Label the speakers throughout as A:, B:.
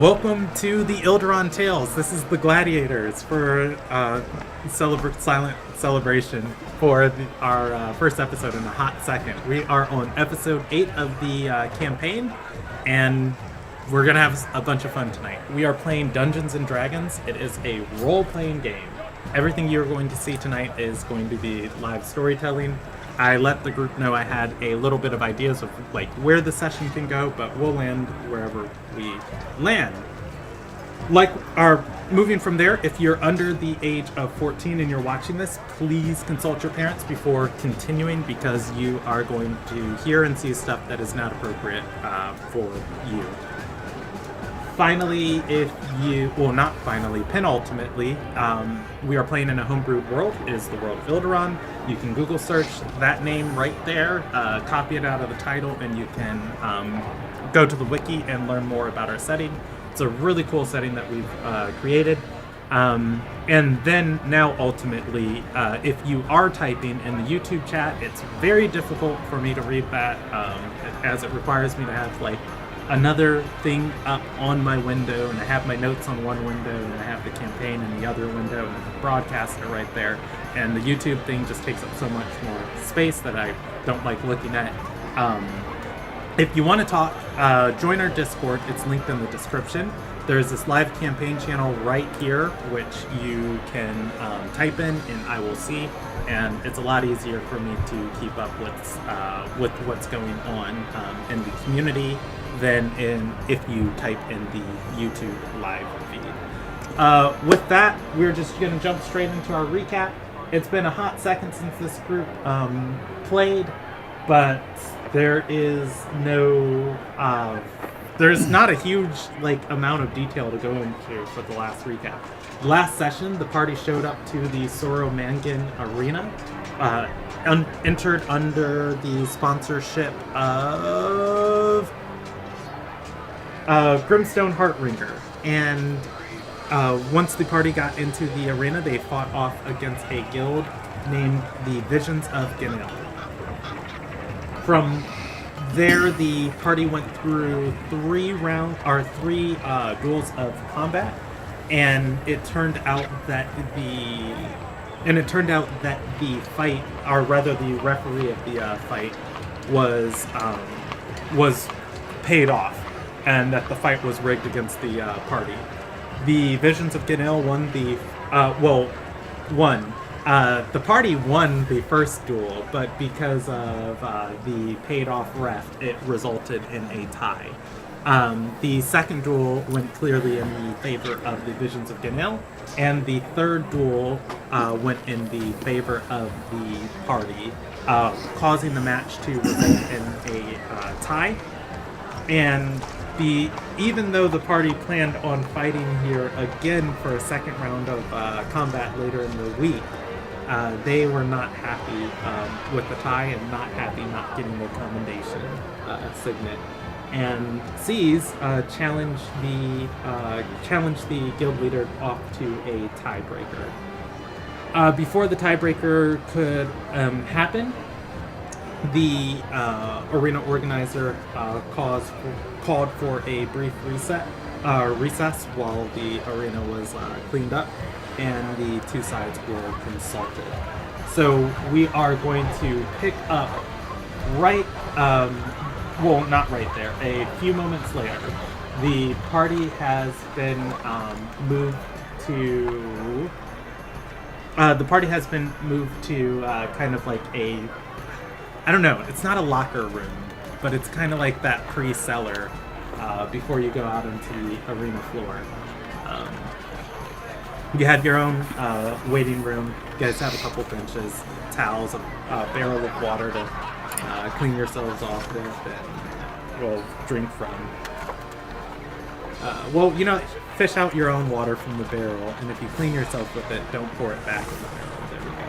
A: Welcome to the Ilderon Tales. This is the Gladiators for silent celebration for our first episode in a hot second. We are on episode 8 of the campaign, and we're gonna have a bunch of fun tonight. We are playing Dungeons and Dragons. It is a role-playing game. Everything you're going to see tonight is going to be live storytelling. I let the group know I had a little bit of ideas of like where the session can go, but we'll land wherever we land. Moving from there, if you're under the age of 14 and you're watching this, please consult your parents before continuing, because you are going to hear and see stuff that is not appropriate for you. Finally, penultimately, we are playing in a homebrewed world. It is the world of Ilderon. You can Google search that name right there, copy it out of the title, and you can go to the wiki and learn more about our setting. It's a really cool setting that we've created. And then now ultimately, if you are typing in the YouTube chat, it's very difficult for me to read that, as it requires me to have like another thing up on my window, and I have my notes on one window, and I have the campaign in the other window, and the broadcaster right there, and the YouTube thing just takes up so much more space that I don't like looking at. If you want to talk, join our Discord. It's linked in the description. There's this live campaign channel right here, which you can type in, and I will see. And it's a lot easier for me to keep up with what's going on in the community than if you type in the YouTube live feed. With that, we're just going to jump straight into our recap. It's been a hot second since this group played, but there is there's not a huge amount of detail to go into for the last recap. Last session, the party showed up to the Soromangan Arena, entered under the sponsorship of Grimstone Heartringer, and once the party got into the arena, they fought off against a guild named the Visions of Genil. From there, the party went through three duels of combat, and it turned out that the fight, or rather the referee of the fight, was paid off, and that the fight was rigged against the party. The Visions of Genil won the party won the first duel, but because of the paid-off ref, it resulted in a tie. The second duel went clearly in the favor of the Visions of Genil, and the third duel went in the favor of the party, causing the match to result in a tie. And even though the party planned on fighting here again for a second round of combat later in the week, they were not happy with the tie, and not happy not getting the commendation signet. And C's challenged the guild leader off to a tiebreaker. Before the tiebreaker could happen, the arena organizer called for a brief recess while the arena was cleaned up, and the two sides were consulted. So we are going to pick up not right there, a few moments later. The party has been moved to kind of like a, I don't know, it's not a locker room, but it's kind of like that pre-cellar before you go out into the arena floor. You have your own waiting room. You guys have a couple benches, towels, a barrel of water to clean yourselves off with and drink from. Fish out your own water from the barrel, and if you clean yourself with it, don't pour it back in the barrel. There we go.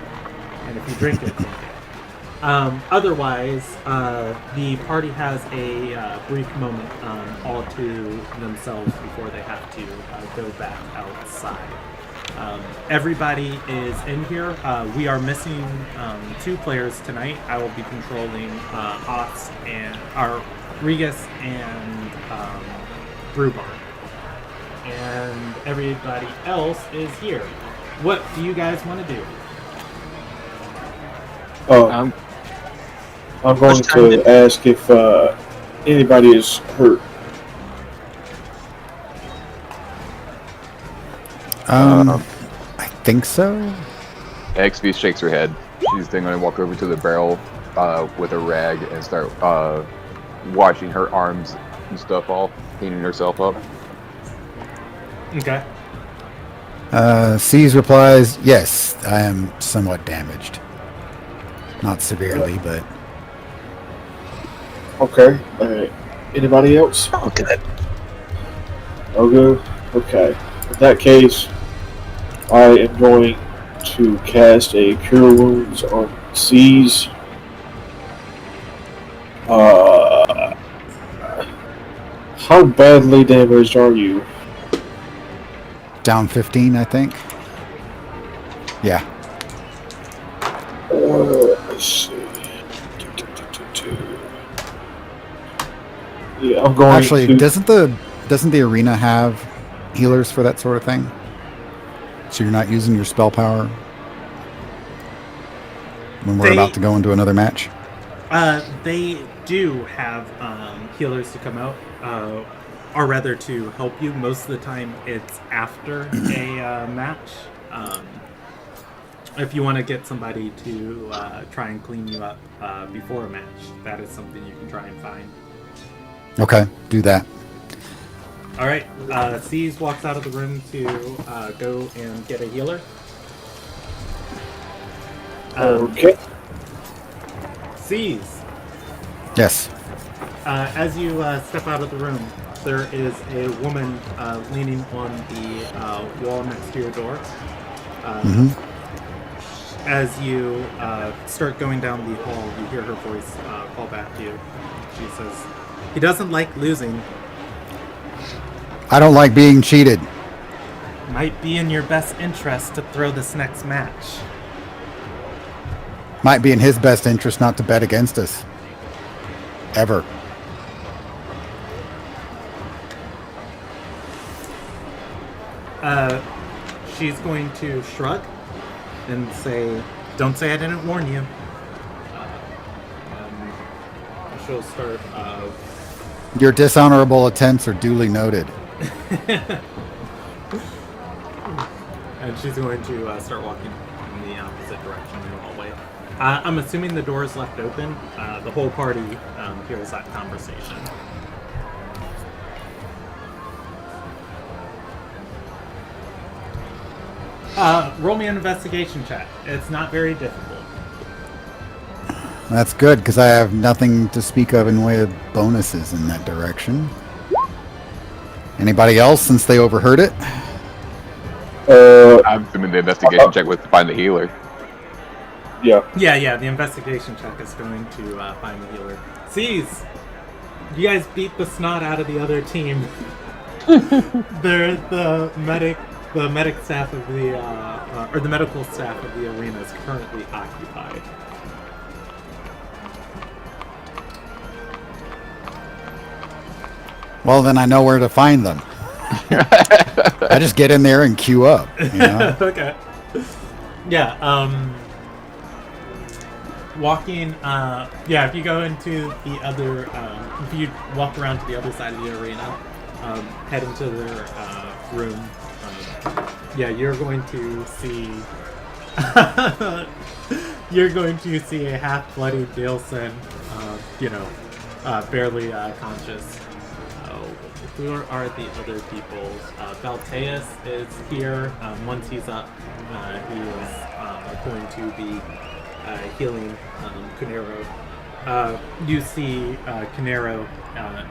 A: And if you drink it, drink it. Otherwise, the party has a brief moment all to themselves before they have to go back outside. Everybody is in here. We are missing 2 players tonight. I will be controlling Regus and Brewbar. and everybody else is here. What do you guys want to do?
B: I'm going to ask if anybody is hurt.
C: I think so.
D: XP shakes her head. She's then going to walk over to the barrel with a rag and start washing her arms and stuff off, cleaning herself up.
A: Okay.
C: C's replies, yes, I am somewhat damaged. Not severely, but...
B: Okay. Anybody else?
E: Okay.
B: Okay. In that case, I am going to cast a Cure Wounds on C's. How badly damaged are you?
C: Down 15, I think. Yeah.
B: Let's see. Yeah, I'm going
C: Actually,
B: to...
C: doesn't the arena have healers for that sort of thing? So you're not using your spell power when we're about to go into another match?
A: They do have healers to come out, or rather to help you. Most of the time it's after a match. If you want to get somebody to try and clean you up before a match, that is something you can try and find.
C: Okay, do that.
A: All right, C's walks out of the room to go and get a healer.
B: Okay.
A: C's.
C: Yes.
A: As you step out of the room, there is a woman leaning on the wall next to your door. As you start going down the hall, you hear her voice call back to you. She says, "He doesn't like losing.
C: I don't like being cheated.
A: Might be in your best interest to throw this next match."
C: Might be in his best interest not to bet against us. Ever.
A: She's going to shrug and say, "Don't say I didn't warn you." She'll start...
C: Your dishonorable attempts are duly noted.
A: And she's going to start walking in the opposite direction in the hallway. I'm assuming the door is left open. The whole party hears that conversation. Roll me an investigation check. It's not very difficult.
C: That's good, because I have nothing to speak of in way of bonuses in that direction. Anybody else, since they overheard it?
D: I'm assuming the investigation check was to find the healer.
B: Yeah.
A: Yeah, the investigation check is going to find the healer. C's, you guys beat the snot out of the other team. They're the medic staff of the, or the medical staff of the arena is currently occupied.
C: Well, then I know where to find them. I just get in there and queue up. You know?
A: Okay. Yeah, walking, if you go into the other, if you walk around to the other side of the arena, head into their room, you're going to see, a half-bloodied Nielsen, barely conscious. Who are the other people? Valteus is here. Once he's up, he is going to be healing Canero. You see Canero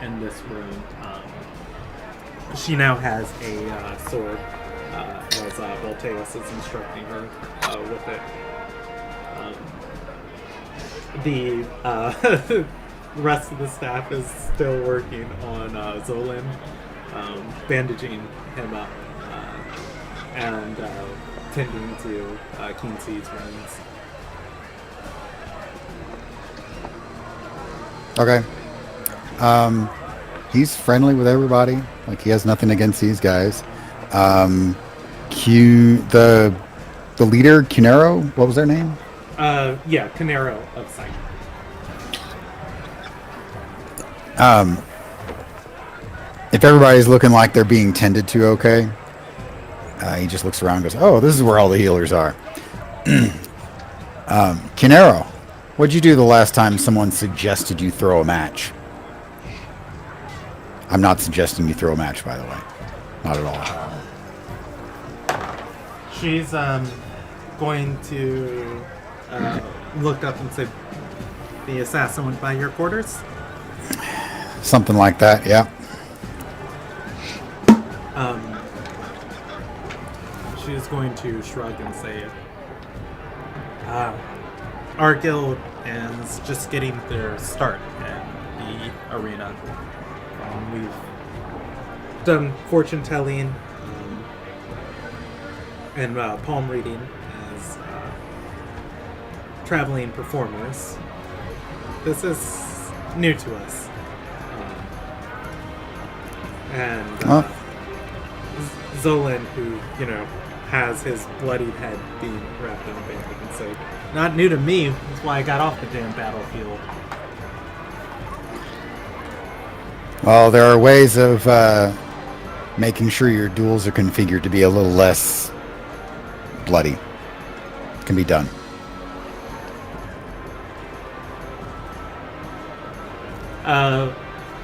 A: in this room. She now has a sword, as Valteus is instructing her with it. The rest of the staff is still working on Zolan, bandaging him up and tending to King C's wounds.
C: Okay. He's friendly with everybody. Like, he has nothing against these guys. The leader, Cunero, what was their name?
A: Yeah, Canero of Sight.
C: If everybody's looking like they're being tended to okay, he just looks around and goes, oh, this is where all the healers are. Cunero, what'd you do the last time someone suggested you throw a match? I'm not suggesting you throw a match, by the way. Not at all.
A: She's going to look up and say, the assassin went by your quarters?
C: Something like that, yeah.
A: She's going to shrug and say, our guild is just getting their start in the arena. We've done fortune telling and palm reading as traveling performers. This is new to us. Zolan, who, has his bloodied head being wrapped in a bandage, and say, not new to me, that's why I got off the damn battlefield.
C: Well, there are ways of making sure your duels are configured to be a little less bloody. It can be done.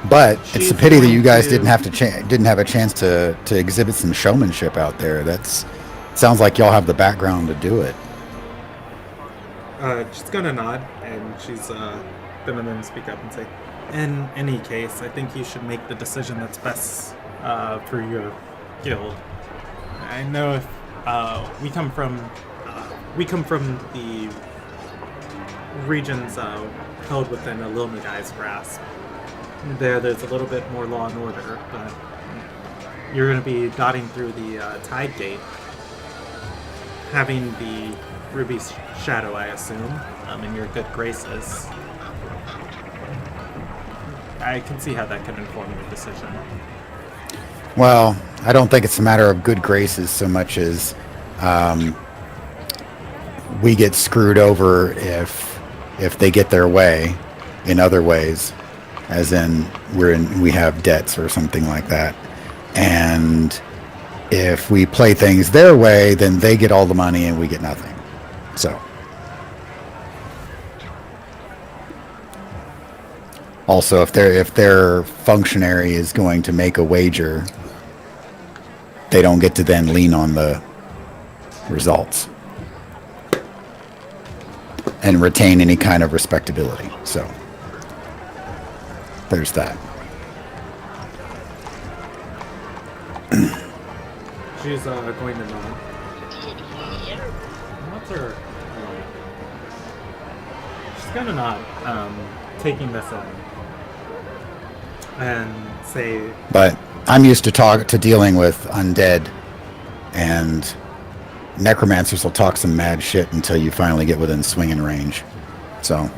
C: But it's a pity that you guys didn't have a chance to exhibit some showmanship out there. Sounds like y'all have the background to do it.
A: She's gonna nod, and she's gonna then speak up and say, in any case, I think you should make the decision that's best for your guild. I know if we come from the regions held within a Ilmagai's grasp. There's a little bit more law and order, but you're going to be dotting through the Tide Gate, having the Ruby Shadow, I assume, in your good graces. I can see how that could inform your decision.
C: Well, I don't think it's a matter of good graces so much as we get screwed over if they get their way in other ways, as in we have debts or something like that. And if we play things their way, then they get all the money and we get nothing. So also, if their functionary is going to make a wager, they don't get to then lean on the results and retain any kind of respectability. So there's that.
A: She's going to nod. What's her? She's going to nod, taking this in, and say.
C: But I'm used to dealing with undead, and necromancers will talk some mad shit until you finally get within swinging range. So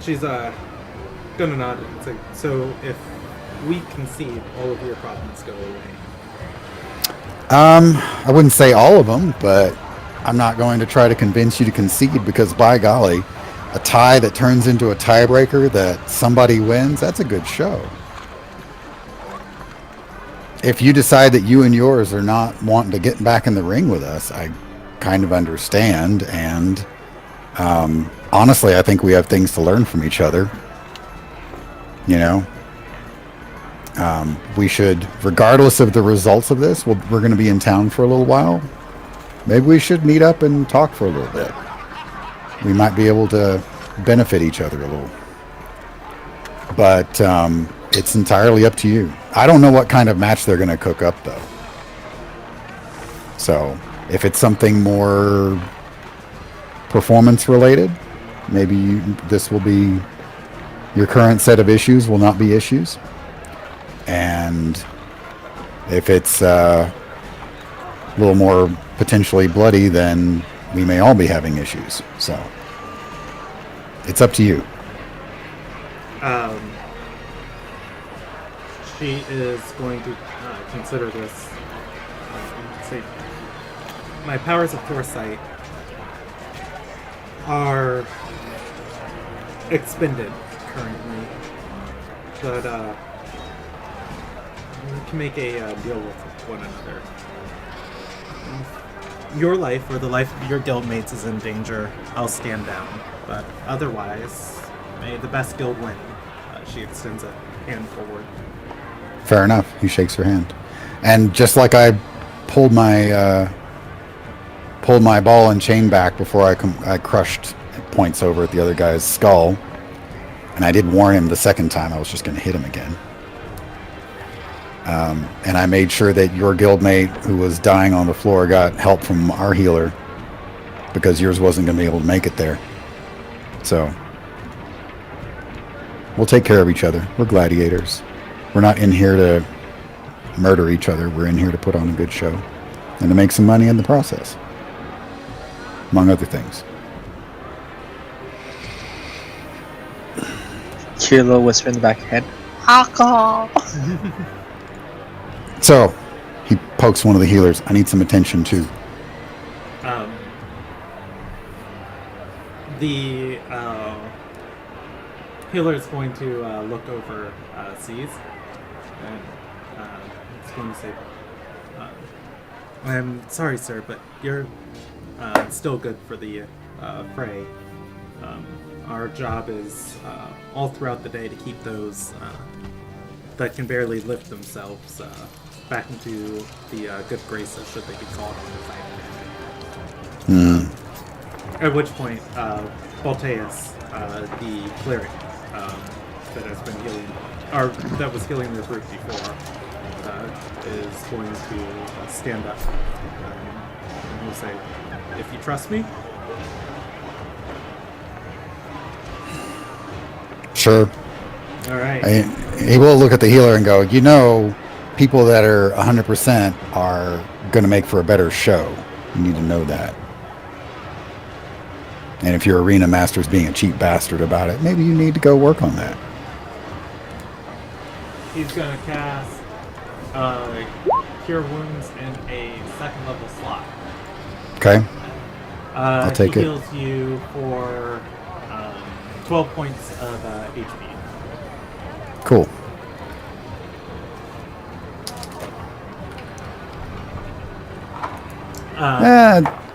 A: she's gonna nod and say, so if we concede, all of your problems go away.
C: I wouldn't say all of them, but I'm not going to try to convince you to concede, because by golly, a tie that turns into a tiebreaker that somebody wins, that's a good show. If you decide that you and yours are not wanting to get back in the ring with us, I kind of understand. And honestly, I think we have things to learn from each other. You know, we should, regardless of the results of this, we're going to be in town for a little while. Maybe we should meet up and talk for a little bit. We might be able to benefit each other a little. But it's entirely up to you. I don't know what kind of match they're going to cook up, though. So if it's something more performance related, maybe this will be, your current set of issues will not be issues. And if it's a little more potentially bloody, then we may all be having issues. So it's up to you.
A: She is going to consider this. Say, my powers of foresight are expended currently, but we can make a deal with one another. Your life or the life of your guildmates is in danger, I'll stand down. But otherwise, may the best guild win. She extends a hand forward.
C: Fair enough. He shakes her hand. And just like I pulled my ball and chain back before I crushed, points over at the other guy's skull, and I did warn him the second time I was just going to hit him again. And I made sure that your guildmate who was dying on the floor got help from our healer because yours wasn't going to be able to make it there. So we'll take care of each other. We're gladiators. We're not in here to murder each other. We're in here to put on a good show and to make some money in the process, among other things.
E: Hear a little whisper in the back of your head. Alcohol!
C: So, he pokes one of the healers. I need some attention too.
A: The healer is going to look over C's and it's going to say, I'm sorry, sir, but you're still good for the fray. Our job is all throughout the day to keep those that can barely lift themselves back into the good graces, should they be called on the fight. At which point, Balteus, the cleric that has been healing, or that was healing the group before, is going to stand up and he'll say, "If you trust me."
C: Sure.
A: All right.
C: He will look at the healer and go, you know, people that are 100% are going to make for a better show. You need to know that. And if your arena master's being a cheap bastard about it, maybe you need to go work on that.
A: He's going to cast Cure Wounds in a second level slot.
C: Okay. I'll take
A: he
C: it.
A: heals you for 12 points of HP.
C: Cool.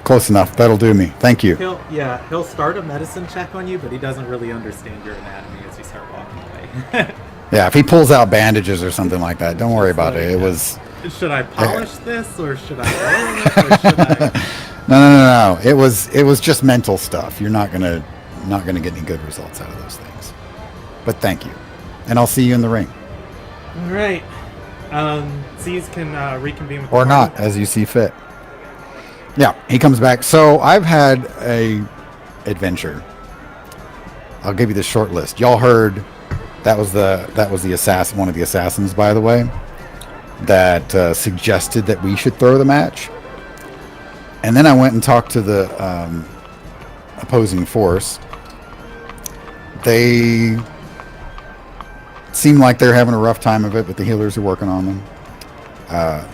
C: Close enough. That'll do me. Thank you.
A: He'll start a medicine check on you, but he doesn't really understand your anatomy as you start walking away.
C: Yeah, if he pulls out bandages or something like that, don't worry about it. It was...
A: Should I polish this, or should I burn it, or should I...
C: No. It was just mental stuff. You're not gonna get any good results out of those things. But thank you, and I'll see you in the ring.
A: All right. C's can reconvene with
C: Or
A: the
C: not,
A: party.
C: as you see fit. Yeah, he comes back. So I've had a adventure. I'll give you the short list. Y'all heard that was the assassin, one of the assassins, by the way, that suggested that we should throw the match. And then I went and talked to the opposing force. They seem like they're having a rough time of it, but the healers are working on them.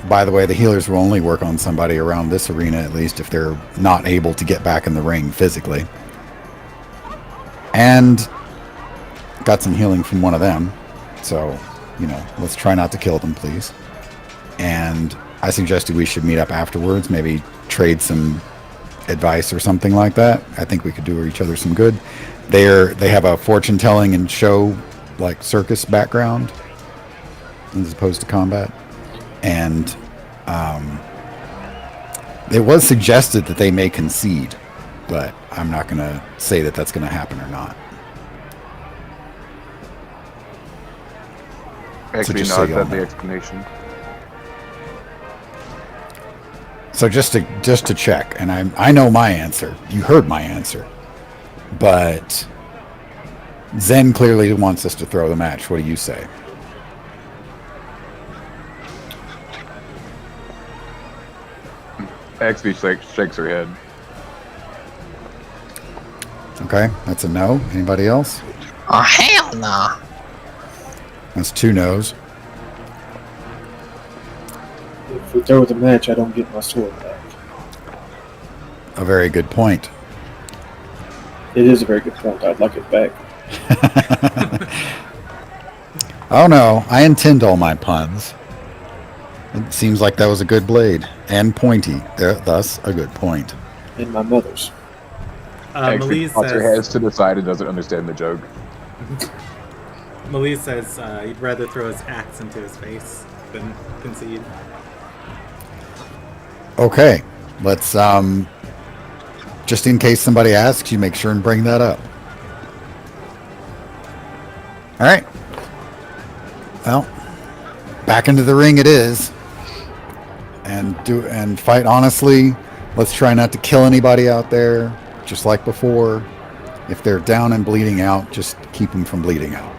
C: By the way, the healers will only work on somebody around this arena, at least, if they're not able to get back in the ring physically. And got some healing from one of them. So, let's try not to kill them, please. And I suggested we should meet up afterwards, maybe trade some advice or something like that. I think we could do each other some good. They have a fortune telling and show, like, circus background as opposed to combat. And it was suggested that they may concede, but I'm not going to say that that's going to happen or not.
D: Actually,
C: just
D: no,
C: so
D: I've
C: y'all
D: had the
C: know.
D: explanation.
C: So just to check, and I know my answer. You heard my answer, but Zen clearly wants us to throw the match. What do you say?
D: XB shakes her head.
C: Okay, that's a no. Anybody else?
E: Oh, hell no.
C: That's 2 no's.
B: If we throw the match, I don't get my sword back.
C: A very good point.
B: It is a very good point. I'd like it back.
C: Oh no, I intend all my puns. It seems like that was a good blade. And pointy. Thus, a good point.
B: And my mother's.
D: Actually,
A: Melise
D: pops her
A: says,
D: hands to the side and doesn't understand the joke.
A: Melise says he'd rather throw his axe into his face than concede.
C: Okay, let's, just in case somebody asks, you make sure and bring that up. All right. Well, back into the ring it is. And fight honestly. Let's try not to kill anybody out there, just like before. If they're down and bleeding out, just keep them from bleeding out.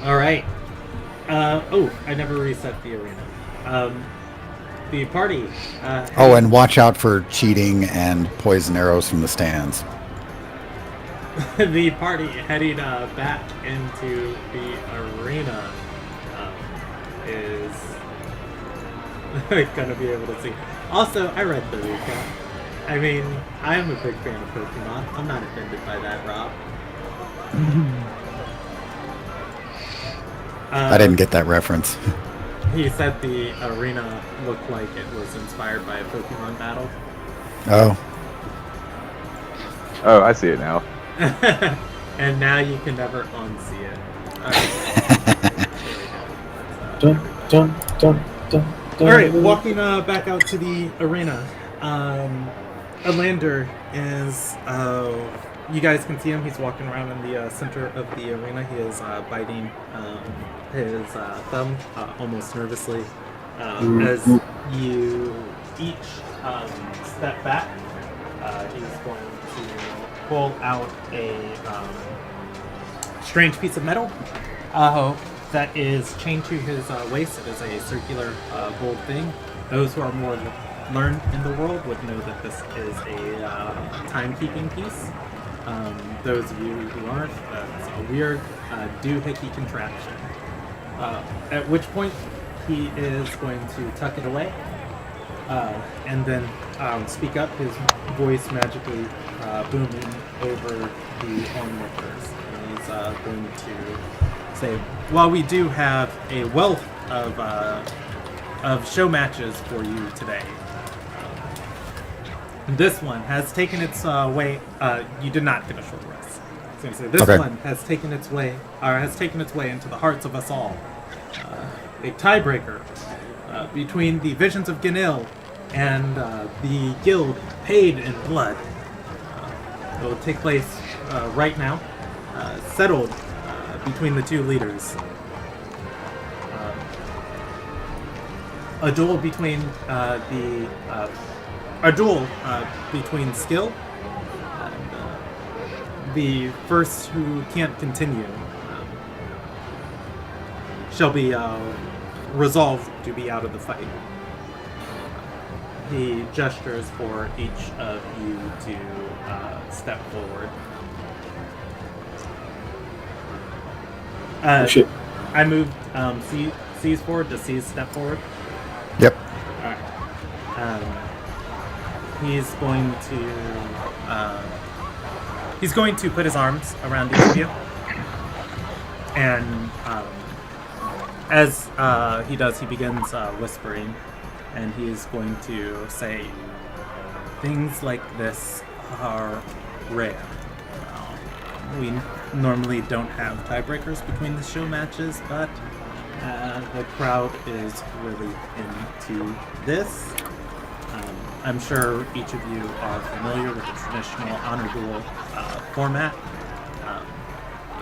A: All right. I never reset the arena. The party.
C: Oh, and watch out for cheating and poison arrows from the stands.
A: The party heading back into the arena is gonna be able to see. Also, I read the recap. I mean, I am a big fan of Pokemon. I'm not offended by that, Rob.
C: I didn't get that reference.
A: He said the arena looked like it was inspired by a Pokemon battle.
C: Oh,
D: Oh, I see it now.
A: And now you can never unsee it. Alright.
B: Dun, dun, dun, dun, dun.
A: Alright, walking back out to the arena. Alander is, you guys can see him. He's walking around in the center of the arena. He is biting his thumb almost nervously. As you each step back, he's going to pull out a strange piece of metal that is chained to his waist. It is a circular gold thing. Those who are more learned in the world would know that this is a timekeeping piece. Those of you who aren't, that's a weird doohickey contraption. At which point he is going to tuck it away and then speak up, his voice magically booming over the onlookers. And he's going to say, while we do have a wealth of show matches for you today, this one has taken its way. You did not get a short rest. I was going to say this one has taken its way into the hearts of us all. A tiebreaker between the Visions of Ganil and the Guild Paid in Blood. It will take place right now, settled between the two leaders. A duel between between skill and the first who can't continue shall be resolved to be out of the fight. He gestures for each of you to step forward.
B: Shit.
A: I moved C's forward. Does C's step forward?
C: yep.
A: Alright. He's going to put his arms around each of you. And as he does, he begins whispering, and he is going to say, things like this are rare. We normally don't have tiebreakers between the show matches, but the crowd is really into this. I'm sure each of you are familiar with the traditional honor duel format.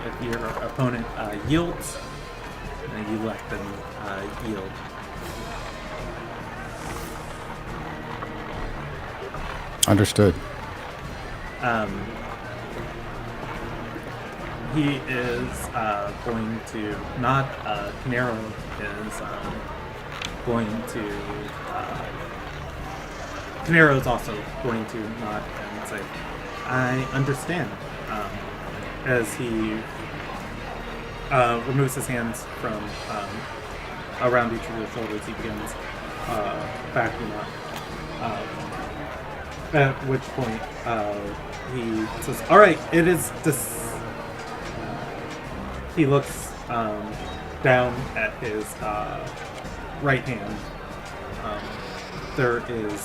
A: If your opponent yields, you let them yield.
C: Understood.
A: He is going to nod. Canero is going to. Canero is also going to nod and say, "I understand." As he removes his hands from around each of your shoulders. He begins backing up. At which point he says, "All right, it is this." He looks down at his right hand. There is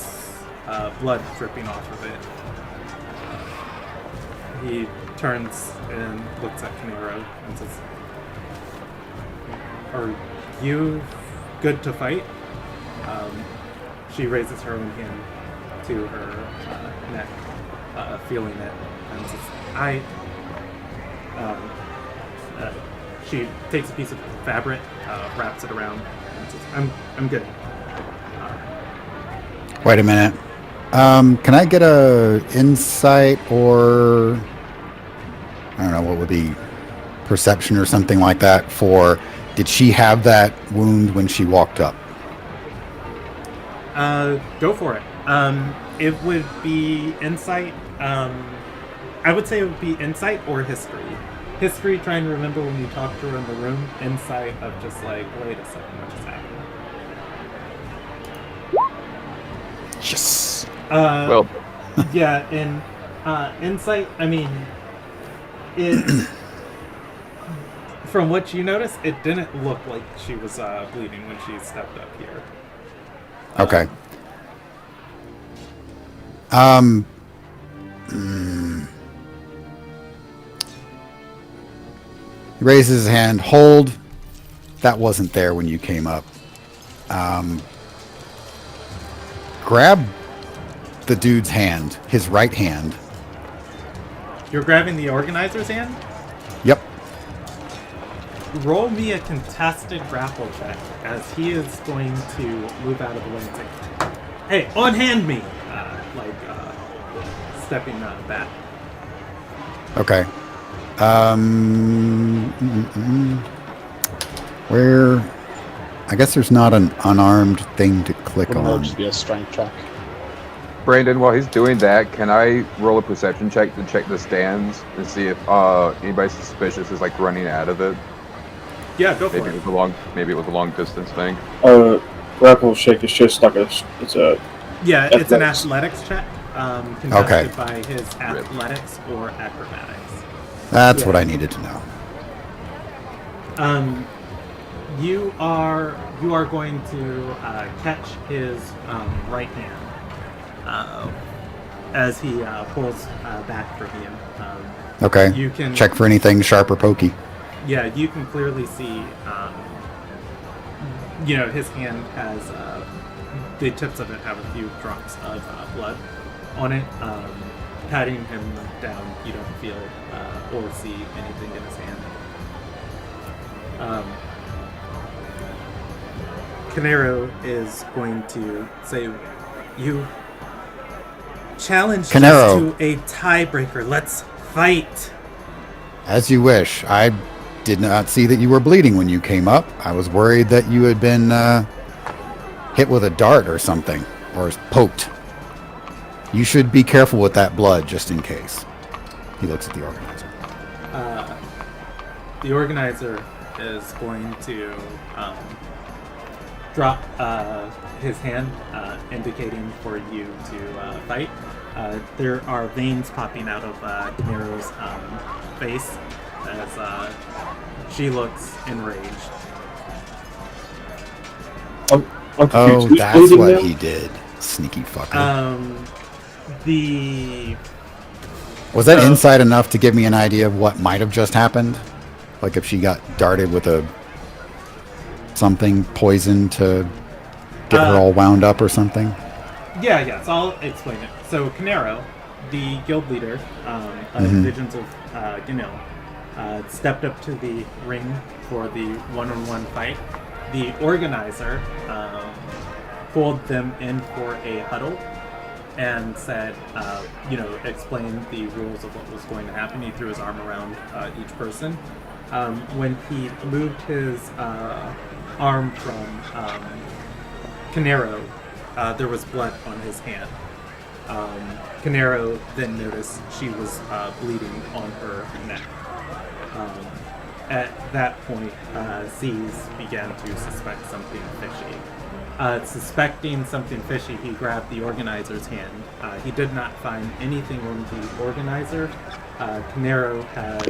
A: blood dripping off of it. He turns and looks at Canero and says, "Are you good to fight?" She raises her own hand to her neck, feeling it, and says, she takes a piece of fabric, wraps it around, and says, I'm good.
C: Wait a minute. Can I get a insight or I don't know what would be perception or something like that for did she have that wound when she walked up?
A: Go for it. It would be insight. I would say it would be insight or history. History, trying to remember when you talked to her in the room. Insight of just like, wait a second, what just happened?
C: Yes.
D: Well,
A: Yeah, in insight, I mean, it. From what you noticed, it didn't look like she was bleeding when she stepped up here.
C: Okay. He raises his hand. Hold. That wasn't there when you came up. Grab the dude's hand, his right hand.
A: You're grabbing the organizer's hand?
C: Yep.
A: Roll me a contested grapple check, as he is going to move out of the way and say, "Hey, unhand me!" Stepping back.
C: Okay. Where? I guess there's not an unarmed thing to click
F: Wouldn't that
C: on.
F: just be a strength check?
D: Brandon, while he's doing that, can I roll a perception check to check the stands and see if anybody suspicious is like running out of it?
A: Yeah, go for
D: Maybe
A: it.
D: it was a long distance thing.
B: Grapple shake is just like it's a
A: Yeah, it's an
B: Athletics.
A: athletics check, contested
C: Okay.
A: by his athletics or acrobatics.
C: That's what I needed to know.
A: You are going to catch his right hand as he pulls back from you.
C: Okay.
A: You can
C: Check for anything sharp or pokey.
A: Yeah, you can clearly see. His hand has the tips of it have a few drops of blood on it. Patting him down, you don't feel or see anything in his hand. Canero is going to say, "You challenged
C: Canero.
A: us to a tiebreaker. Let's fight."
C: As you wish. I did not see that you were bleeding when you came up. I was worried that you had been hit with a dart or something, or poked. You should be careful with that blood, just in case. He looks at the organizer.
A: The organizer is going to drop his hand, indicating for you to fight. There are veins popping out of Canero's face as she looks enraged.
B: I'm confused.
C: Oh,
B: Who's
C: that's
B: bleeding
C: what
B: now?
C: he did. Sneaky fucker. Was that insight enough to give me an idea of what might have just happened? Like if she got darted with something poison to get her all wound up or something?
A: Yeah, so I'll explain it. So Canero, the guild leader of Visions of Ganil, stepped up to the ring for the one-on-one fight. The organizer pulled them in for a huddle and said, explained the rules of what was going to happen. He threw his arm around each person. When he moved his arm from Canero, there was blood on his hand. Canero then noticed she was bleeding on her neck. at that point, C's began to suspect something fishy. Suspecting something fishy, he grabbed the organizer's hand. He did not find anything on the organizer. Canero has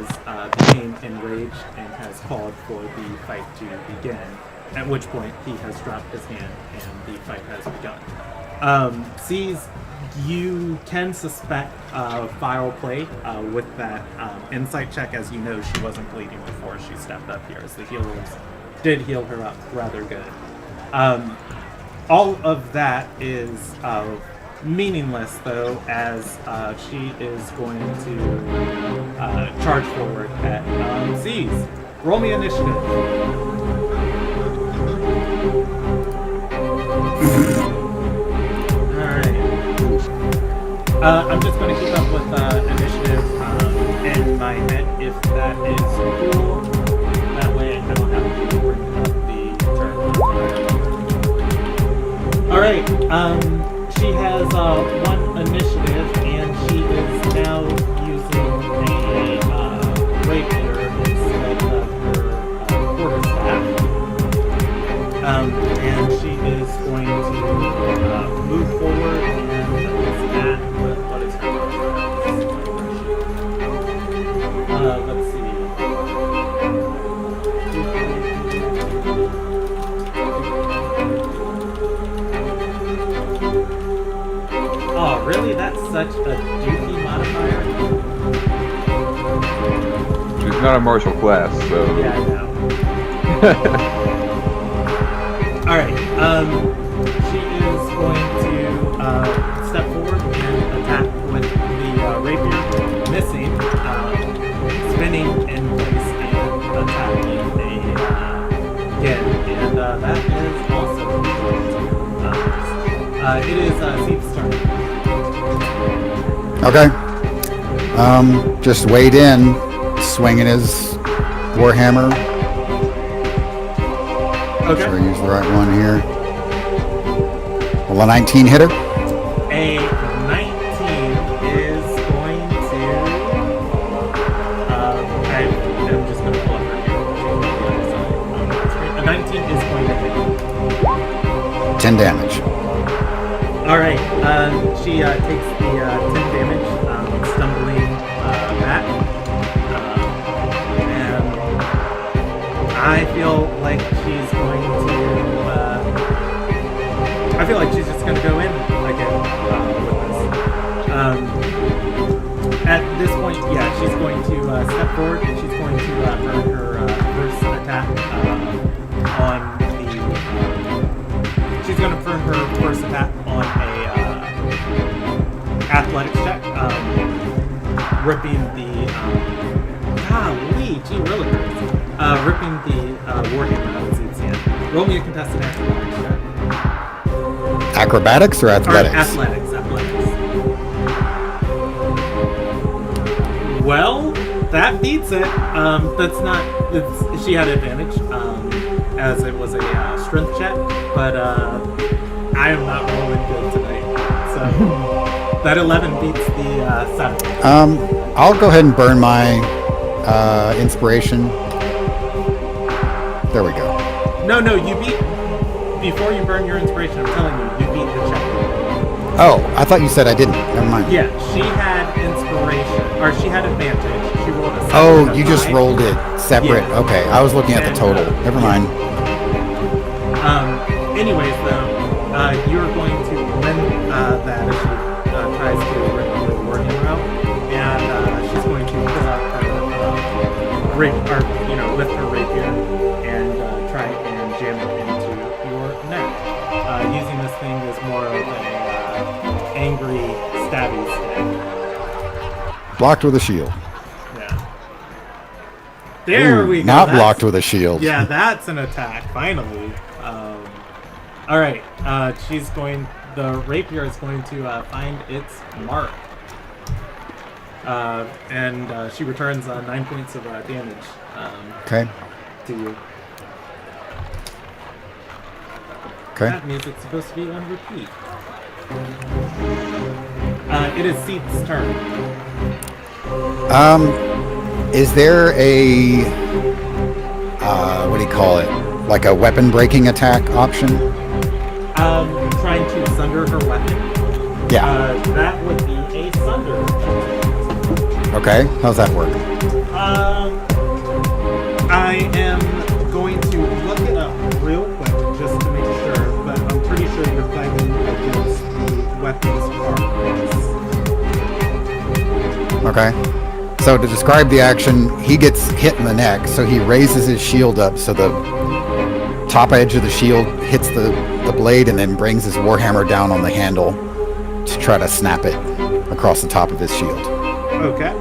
A: became enraged and has called for the fight to begin, at which point he has dropped his hand and the fight has begun. C's, you can suspect foul play with that insight check. As you know, she wasn't bleeding before she stepped up here, as the healers did heal her up rather good. All of that is meaningless, though, as she is going to charge forward at C's. Roll me initiative. I'm just going to keep up with initiative in my head, if that is cool. That way I don't have to bring up the turn. Alright, she has one initiative, and she is now using a rapier instead of her quarterstaff. And she is going to move forward and attack. What is her let's see. Oh, really? That's such a dookie modifier?
D: She's not a martial class, so...
A: Yeah, I know. Alright, she is going to step forward and attack with the rapier, missing, spinning in place and attacking again, and that is also going to it is Zeep's turn.
C: Okay. Just wade in, swinging his warhammer.
A: Okay.
C: Sure I use the right one here. Will a 19 hit her?
A: A 19 is going to. I'm just going to pull up her here. A 19 is going to hit.
C: 10 damage.
A: Alright, she takes the 10 damage, stumbling back. And I feel like she's going to. I feel like she's just going to go in again with this. At this point, yeah, she's going to step forward and she's going to burn her first attack on the. She's going to burn her first attack on a athletics check, ripping the. Golly, gee, really hurts. Ripping the warhammer out of Zeke's hand. Roll me a contested athletics check.
C: Acrobatics or athletics?
A: Athletics. Well, that beats it. That's not. She had advantage, as it was a strength check, but I am not rolling good tonight. So that 11 beats the 7.
C: I'll go ahead and burn my inspiration. There we go.
A: No, you beat. Before you burn your inspiration, I'm telling you, you beat the check.
C: Oh, I thought you said I didn't. Never mind.
A: Yeah, she had inspiration, or she had advantage. She rolled a 7.
C: Oh, you just rolled it separate.
A: Yeah.
C: Okay, I was looking at the total. Never mind.
A: Anyways, though, you're going to win that as she tries to rip the warhammer out, and she's going to pull out her lift her rapier and try and jam it into your neck. Using this thing as more of a angry stabby stick.
C: Blocked with a shield.
A: Yeah. There
C: Ooh,
A: we go.
C: Not blocked with a shield.
A: Yeah, that's an attack, finally. Alright, the rapier is going to find its mark. And she returns 9 points of damage
C: Okay.
A: to you.
C: Okay.
A: That means it's supposed to be on repeat. It is Seed's turn.
C: Is there a what do you call it? Like a weapon breaking attack option?
A: Trying to sunder her weapon.
C: Yeah.
A: That would be a sunder.
C: Okay. How's that work?
A: I am going to look it up real quick just to make sure, but I'm pretty sure you're fighting against the weapons part.
C: Okay. So to describe the action, he gets hit in the neck, so he raises his shield up so the top edge of the shield hits the blade and then brings his warhammer down on the handle to try to snap it across the top of his shield.
A: Okay.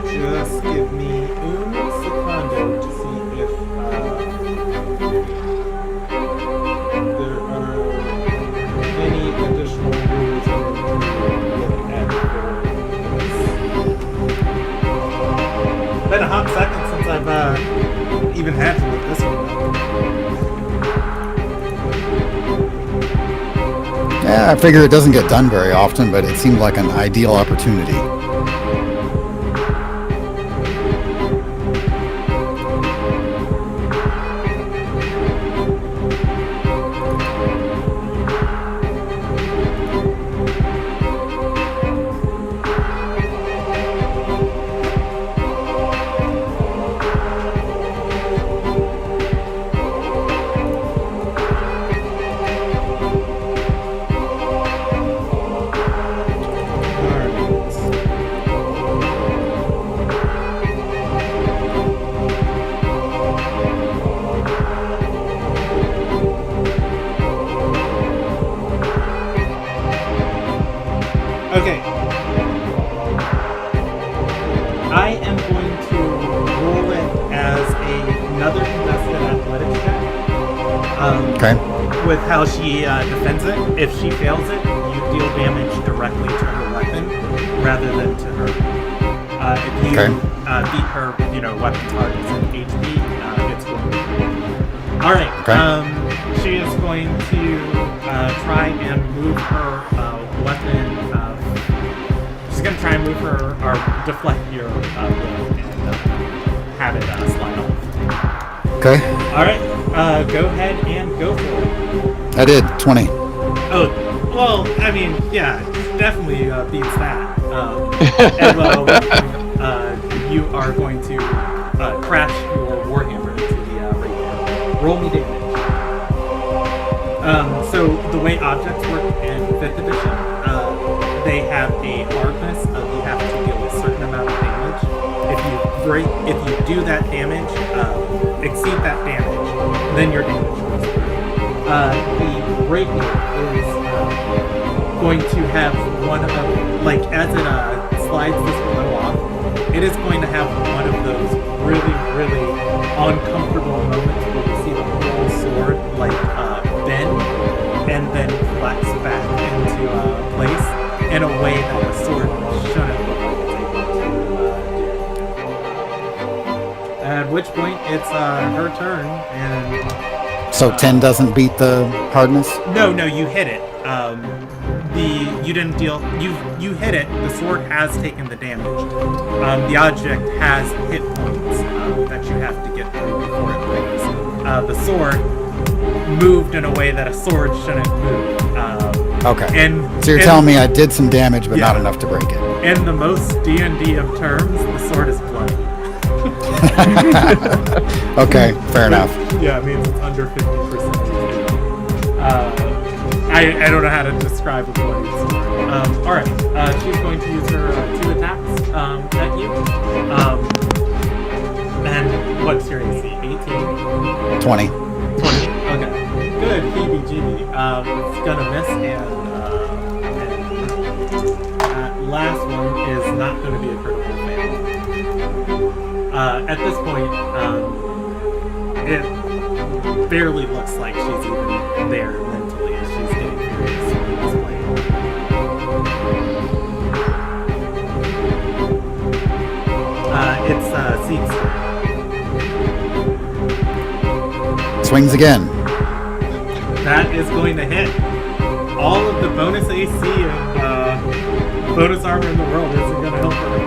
A: Just give me un secondo to see if there are any additional rules I need to look at for this. Been a hot second since I've even had to look this one up.
C: Yeah, I figure it doesn't get done very often, but it seemed like an ideal opportunity.
F: Okay. I am going to roll it as another contested athletics check.
C: Okay.
F: With how she defends it. If she fails it, you deal damage directly to her weapon rather than to her. If you beat her, weapon targets and HP, it's going to be. All right.
C: Okay.
F: She is going to try and move her weapon. She's going to try and move her, or deflect your blade and have it slide off.
C: Okay.
F: All right. Go ahead and go for it.
C: I did. 20.
F: Oh, well, I mean, yeah, definitely beats that. And well, you are going to crash your warhammer into the rapier. Roll me damage. So the way objects work in 5th edition, they have a hardness of you have to deal a certain amount of damage. If you do that damage, exceed that damage, then your damage goes through. The rapier is going to have one of, as it slides this blow off, it is going to have one of those really, really uncomfortable moments where you see the whole sword bend and then flex back into place in a way that a sword shouldn't look like it's able to do. At which point it's her turn, and
C: So 10 doesn't beat the hardness?
F: no, you hit it. You didn't deal. You hit it. The sword has taken the damage. The object has hit points that you have to get through before it breaks. The sword moved in a way that a sword shouldn't move.
C: Okay.
F: And
C: So you're telling me I did some damage, but not enough to break it.
F: in the most D&D of terms, the sword is bloody.
C: Okay, fair enough.
F: Yeah, it means it's under 50%. I don't know how to describe a bloody sword. Alright, she's going to use her 2 attacks at you. And what's your AC? 18?
C: 20.
F: 20. Okay. Good, heebie-jeebie. It's gonna miss, and that last one is not gonna be a critical fail. At this point, it barely looks like she's even there mentally as she's getting furious with this blade. It's Zeke's turn.
C: Swings again.
F: That is going to hit. All of the bonus AC and bonus armor in the world isn't going to help her.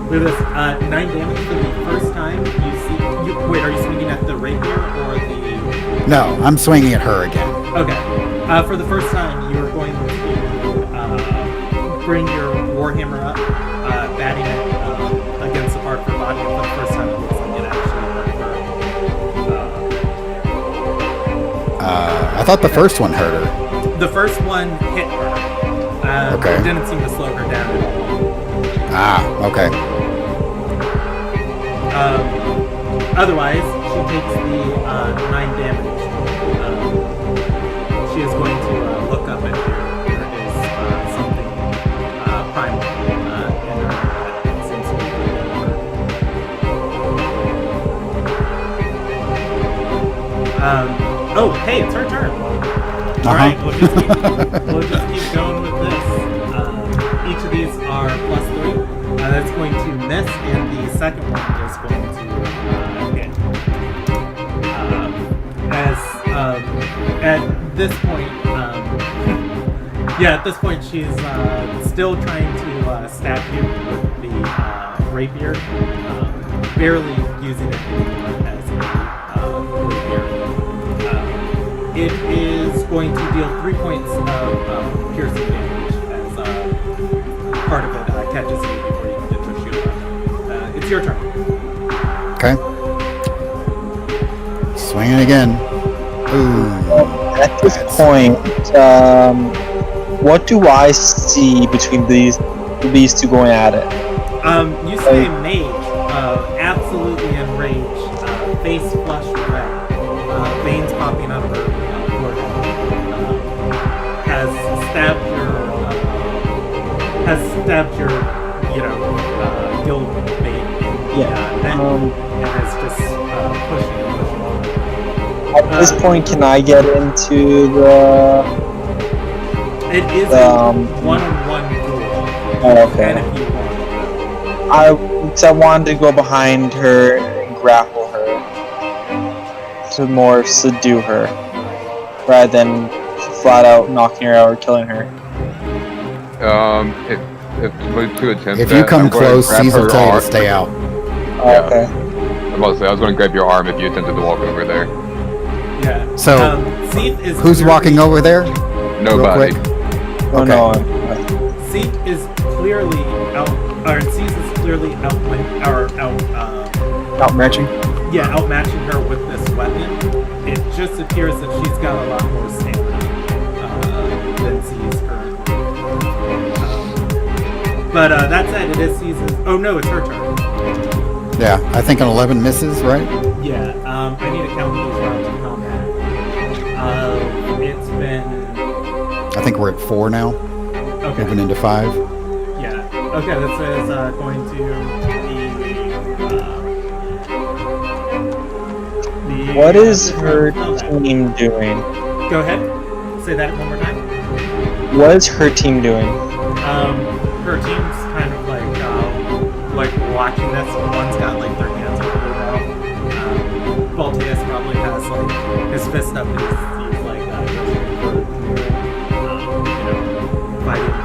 F: Look at this. 9 damage for the first time you see. Wait, are you swinging at the rapier or the?
C: No, I'm swinging at her again.
F: Okay. For the first time, you're going to bring your warhammer up, batting it against the part of her body. And for the first time, it looks like it actually hurt her.
C: I thought the first one hurt her.
F: The first one hit her.
C: Okay.
F: It didn't seem to slow her down at all.
C: Okay.
F: Otherwise, she takes the 9 damage. She is going to look up at you. There is something primal in her that seems to be oh, hey, it's her turn. Alright, we'll just keep going with this. Each of these are +3. That's going to miss, and the second one is going to hit. At this point, at this point, she's still trying to stab you with the rapier, barely using it anymore as a rapier. It is going to deal 3 points of piercing damage as part of it catches you before you can get your shield up. It's your turn.
C: Okay. Swinging again. Ooh.
E: At this point, what do I see between these two going at it?
F: You see a mage, absolutely enraged, face flushed red, veins popping out of her forehead, has stabbed your guild mate in the neck, and is just pushing.
E: At this point, can I get into the?
F: It is a one-on-one duel.
E: Oh, okay.
F: And if you want.
E: I wanted to go behind her and grapple her to more subdue her, rather than flat out knocking her out or killing her.
C: If you come close, Caesar will tell you to stay out.
E: Oh, okay.
D: I'm about to say, I was going to grab your arm if you attempted to walk over there.
F: Yeah.
C: So,
F: Seath is
C: who's walking over there?
D: Nobody.
C: Real quick.
E: Oh,
C: Okay.
E: no.
F: Seath is clearly
E: Outmatching?
F: outmatching her with this weapon. It just appears that she's got a lot more stamina than C's currently. But that said, it is C's. Oh no, it's her turn.
C: Yeah, I think an 11 misses, right?
F: Yeah, I need to count these rounds of combat. It's been...
C: I think we're at 4 now.
F: Okay.
C: Moving into 5.
F: Yeah. Okay, this is going to be...
E: What is her team doing?
F: Go ahead. Say that one more time.
E: What is her team doing?
F: Her team's kind of like watching this. One's got like their hands over their mouth. Voltaeus probably has like his fist up and he's like fighting.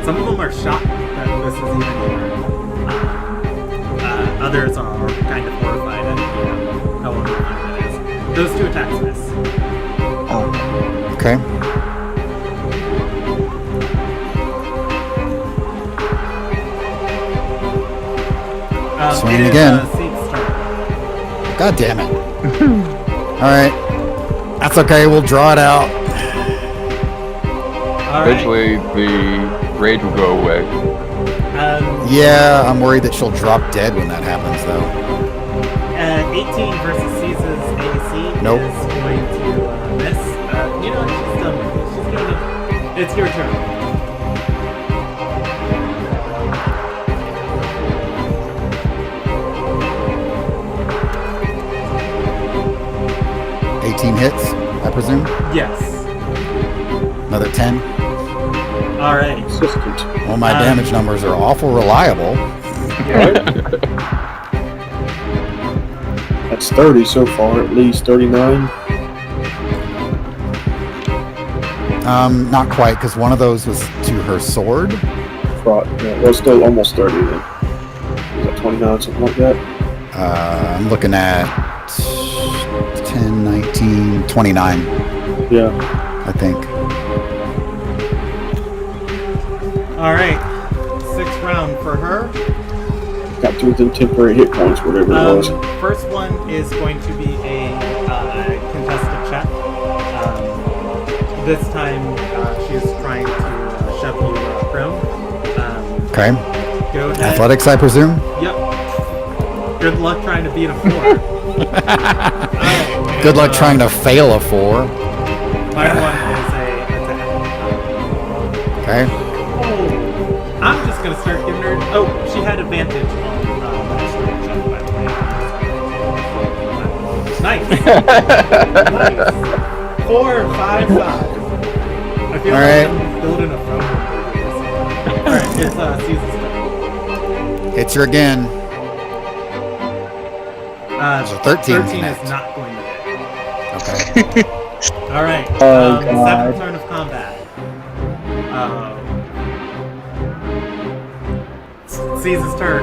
F: Some of them are shocked that this is even here. Others are kind of horrified at how unrefined it is. Those 2 attacks miss.
C: Okay. Swing
F: it
C: again.
F: Is, Seath's turn.
C: God damn it. Alright. That's okay, we'll draw it out.
F: All right.
D: Eventually, the rage will go away.
C: Yeah, I'm worried that she'll drop dead when that happens, though.
F: 18 versus Caesar's AC
C: Nope.
F: is going to miss. You know what? She's done with it. She's doing it. It's your turn.
C: Hits, I presume.
F: Yes.
C: Another 10.
F: All right.
B: Consistent.
C: Well, my damage numbers are awful reliable.
B: That's 30 so far, at least 39.
C: Not quite, because one of those was to her sword.
B: Yeah, well, still almost 30 then. 29, something like that.
C: I'm looking at 10, 19, 29,
B: Yeah.
C: I think.
F: All right, 6th round for her.
B: Got through them temporary hit points, whatever it was.
F: First one is going to be a contested check. This time she is trying to shove you prone.
C: Okay.
F: Go ahead.
C: Athletics, I presume?
F: Yep. Good luck trying to beat a 4. Alright,
C: Good luck trying to fail a 4.
F: My one is a attack.
C: Okay.
F: Oh, I'm just gonna start giving her. Oh, she had advantage on that strength check, by the way. Nice. Nice. 4, 5, 5. I feel like I'm building a phone number here. Alright, it's Caesar's turn.
C: Hits her again. So 13
F: 13
C: connect.
F: is not going to hit.
C: Okay.
F: Alright,
E: Oh, God.
F: 7th turn of combat. Caesar's turn.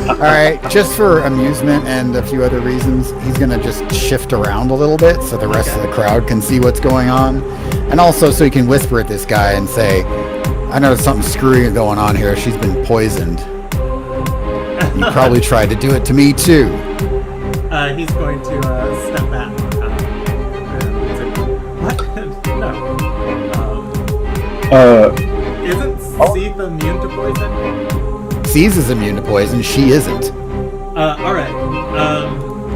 C: All right, just for amusement and a few other reasons, he's going to just shift around a little bit so the rest of the crowd can see what's going on. And also so he can whisper at this guy and say, I know something screwy going on here. She's been poisoned. You probably tried to do it to me too.
F: He's going to step back. And say, what? No. Isn't Seath immune to poison?
C: Cease is immune to poison. She isn't.
F: Alright.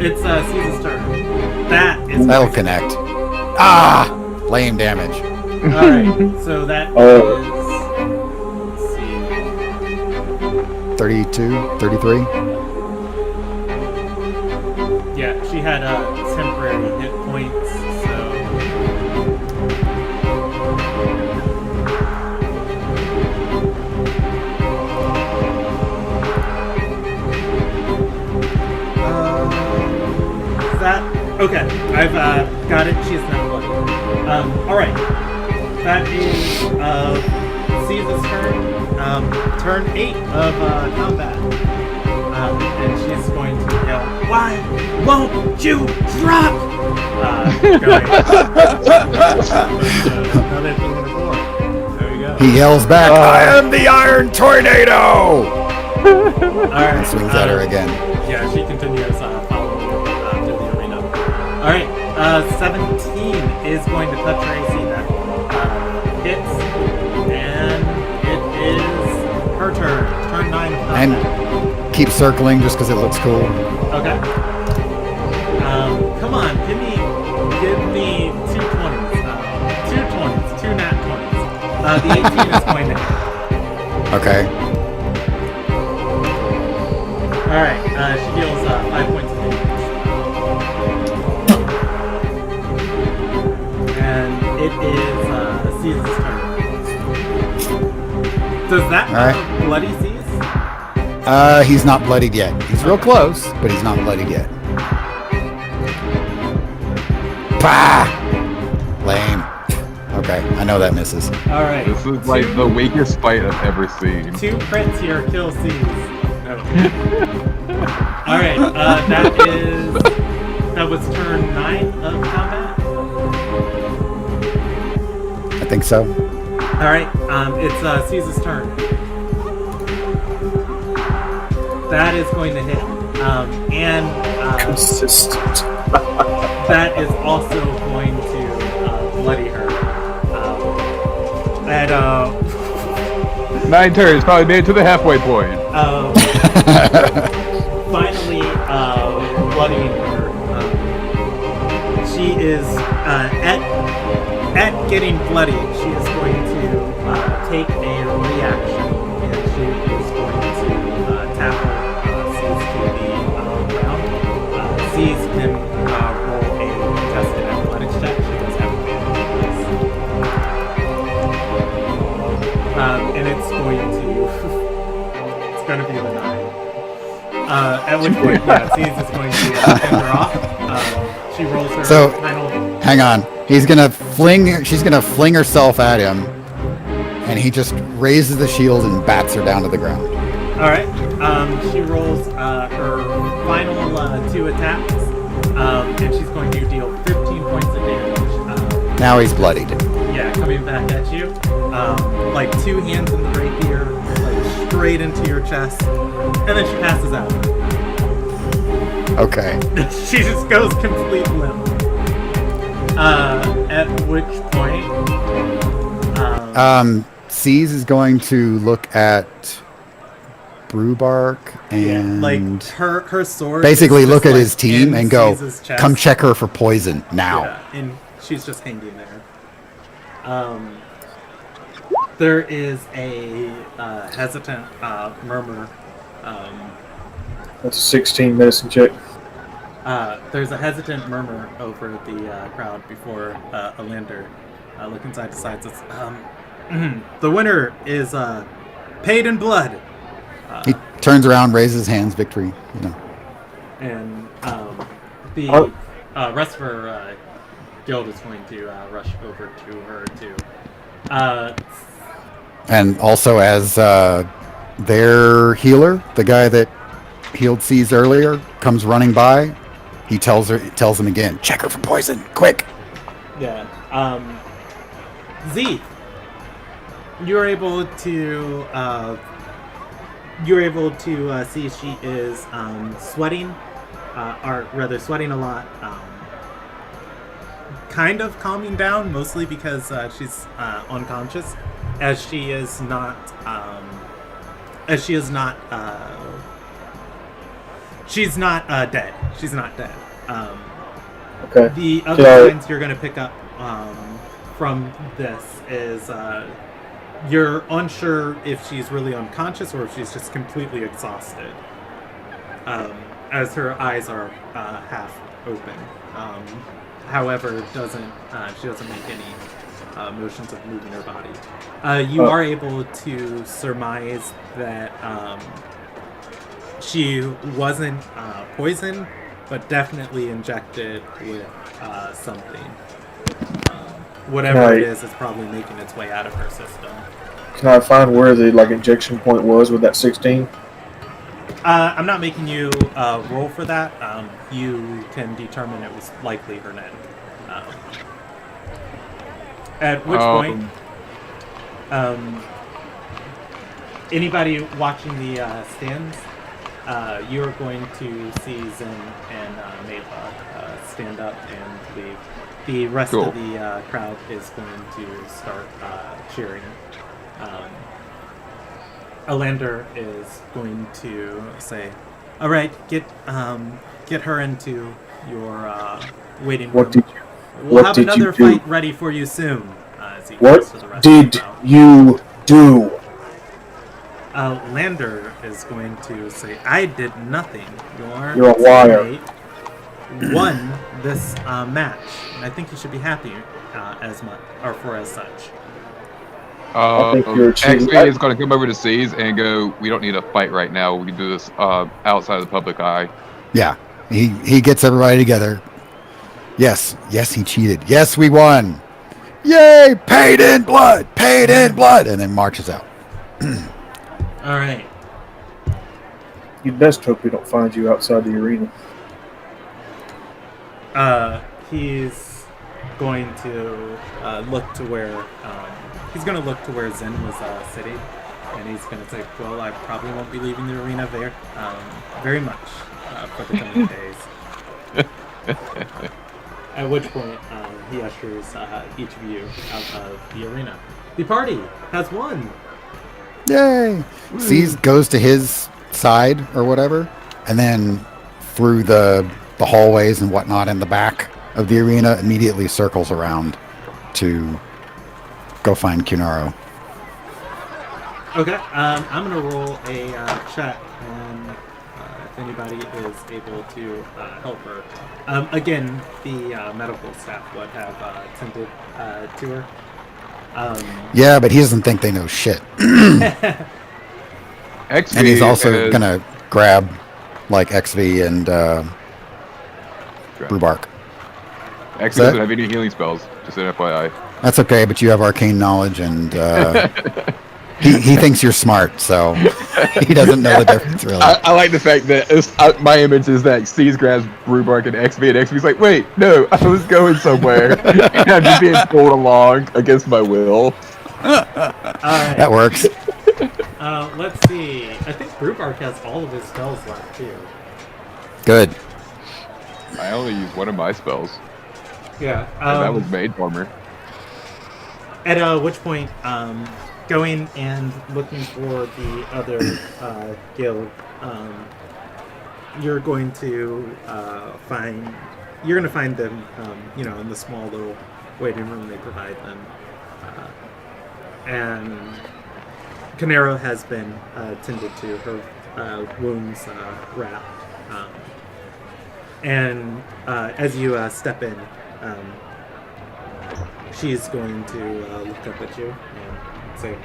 F: It's Caesar's turn. That is
C: That'll connect. Ah! Lame damage.
F: Alright, so that is... Let's see.
C: 32, 33.
F: Yeah, she had temporary hit points, so... Okay, I've got it. She's now bloody. Alright. That is Caesar's turn. Turn 8 of combat. And she's going to yell, why won't you drop? Going. Another 3 and a 4. There we go.
C: He yells back, I am the Iron Tornado!
F: Alright.
C: And swings at her again.
F: Yeah, she continues following you through the arena. Alright, 17 is going to touch her AC. That hits. And it is her turn. Turn 9 of combat.
C: And keep circling just because it looks cool.
F: Okay. Come on, give me 2 20s. 2 20s, 2 nat 20s. The 18 is going to hit.
C: Okay.
F: Alright, she deals 5 points of damage. And it is Caesar's turn. Does that
C: Alright.
F: bloody Caesar?
C: He's not bloodied yet. He's real close, but he's not bloodied yet. Bah! Lame. Okay, I know that misses.
F: Alright.
D: This is like the weakest fight I've ever seen.
F: 2 crits here, kill Caesar. Alright, that was turn 9 of combat.
C: I think so.
F: Alright, it's Caesar's turn. That is going to hit. And
B: Consistent.
F: that is also going to bloody her. And
D: 9 turns, probably made it to the halfway point.
F: finally bloodying her. She is at getting bloodied. She is going to take a reaction, and she is going to tackle Cease to the ground. Cease can roll a contested athletics check. She does have advantage. And it's going to be the 9. At which point, Cease is going to fend her off. She rolls her final.
C: Hang on. She's gonna fling herself at him, and he just raises the shield and bats her down to the ground.
F: All right. She rolls her final 2 attacks, and she's going to deal 15 points of damage.
C: Now he's bloodied.
F: Yeah, coming back at you. Like 2 hands in the rapier, like straight into your chest, and then she passes out.
C: Okay.
F: She just goes complete limp. At which point,
C: C's is going to look at Brewbark and
F: like her sword.
C: basically
F: is
C: look
F: just,
C: at
F: like,
C: his team
F: in
C: and go,
F: Caesar's chest.
C: come check her for poison now.
F: Yeah, and she's just hanging there. There is a hesitant murmur.
B: That's a 16 medicine check.
F: There's a hesitant murmur over the crowd before Alander, looking side to side, says, the winner is paid in blood.
C: He turns around, raises his hands, victory. You know.
F: And the rest of her guild is going to rush over to her too.
C: And also, as their healer, the guy that healed C's earlier, comes running by, he tells him again, check her for poison, quick.
F: Yeah. Z, you're able to see she is sweating, or rather sweating a lot. Kind of calming down, mostly because she's unconscious, as she is not she's not dead. She's not dead.
B: Okay.
F: The other signs you're going to pick up from this is you're unsure if she's really unconscious or if she's just completely exhausted, as her eyes are half open. However, she doesn't make any motions of moving her body. You are able to surmise that she wasn't poisoned, but definitely injected with something. Whatever it is probably making its way out of her system.
B: Can I find where the injection point was with that 16?
F: I'm not making you roll for that. You can determine it was likely her neck. At which point, anybody watching the stands, you're going to see Zen and Mela stand up and leave. The rest of the crowd is going to start cheering. Alander is going to say, "All right, get her into your waiting room. We'll have another fight ready for you soon." As he goes to the rest of the crowd.
B: You do?
F: Lander is going to say, "I did nothing.
B: You're a liar.
F: teammate won this match, and I think you should be happy as such."
B: I think you're cheating.
D: XP is going to come over to C's and go, we don't need a fight right now. We can do this outside of the public eye.
C: Yeah, he gets everybody together. Yes, he cheated. Yes, we won. Yay, paid in blood, and then marches out.
F: All right.
B: You best hope we don't find you outside the arena.
F: He's going to look to where Zen was sitting, and he's going to say, "Well, I probably won't be leaving the arena very much for the coming days." At which point, he ushers each of you out of the arena. The party has won.
C: Yay! C's goes to his side or whatever, and then through the hallways and whatnot in the back of the arena, immediately circles around to go find Cunaro.
F: Okay, I'm gonna roll a check on if anybody is able to help her. Again, the medical staff would have tended to her.
C: Yeah, but he doesn't think they know shit.
D: XV
C: And he's also gonna grab XV and Brewbark.
D: XV doesn't have any healing spells, just an FYI.
C: That's okay, but you have arcane knowledge and He thinks you're smart, so he doesn't know the difference really.
D: I like the fact that my image is that Steez grabs Brewbark and XB's like, wait, no, I was going somewhere. And I'm just being pulled along against my will.
C: That works.
F: Let's see. I think Brewbark has all of his spells left too.
C: Good.
D: I only used one of my spells.
F: Yeah.
D: And that was Mage Armor.
F: At which point, going and looking for the other guild, you're going to find them, in the small little waiting room they provide them, and Canero has been tended to, her wounds wrapped, and as you step in, she's going to look up at you and say,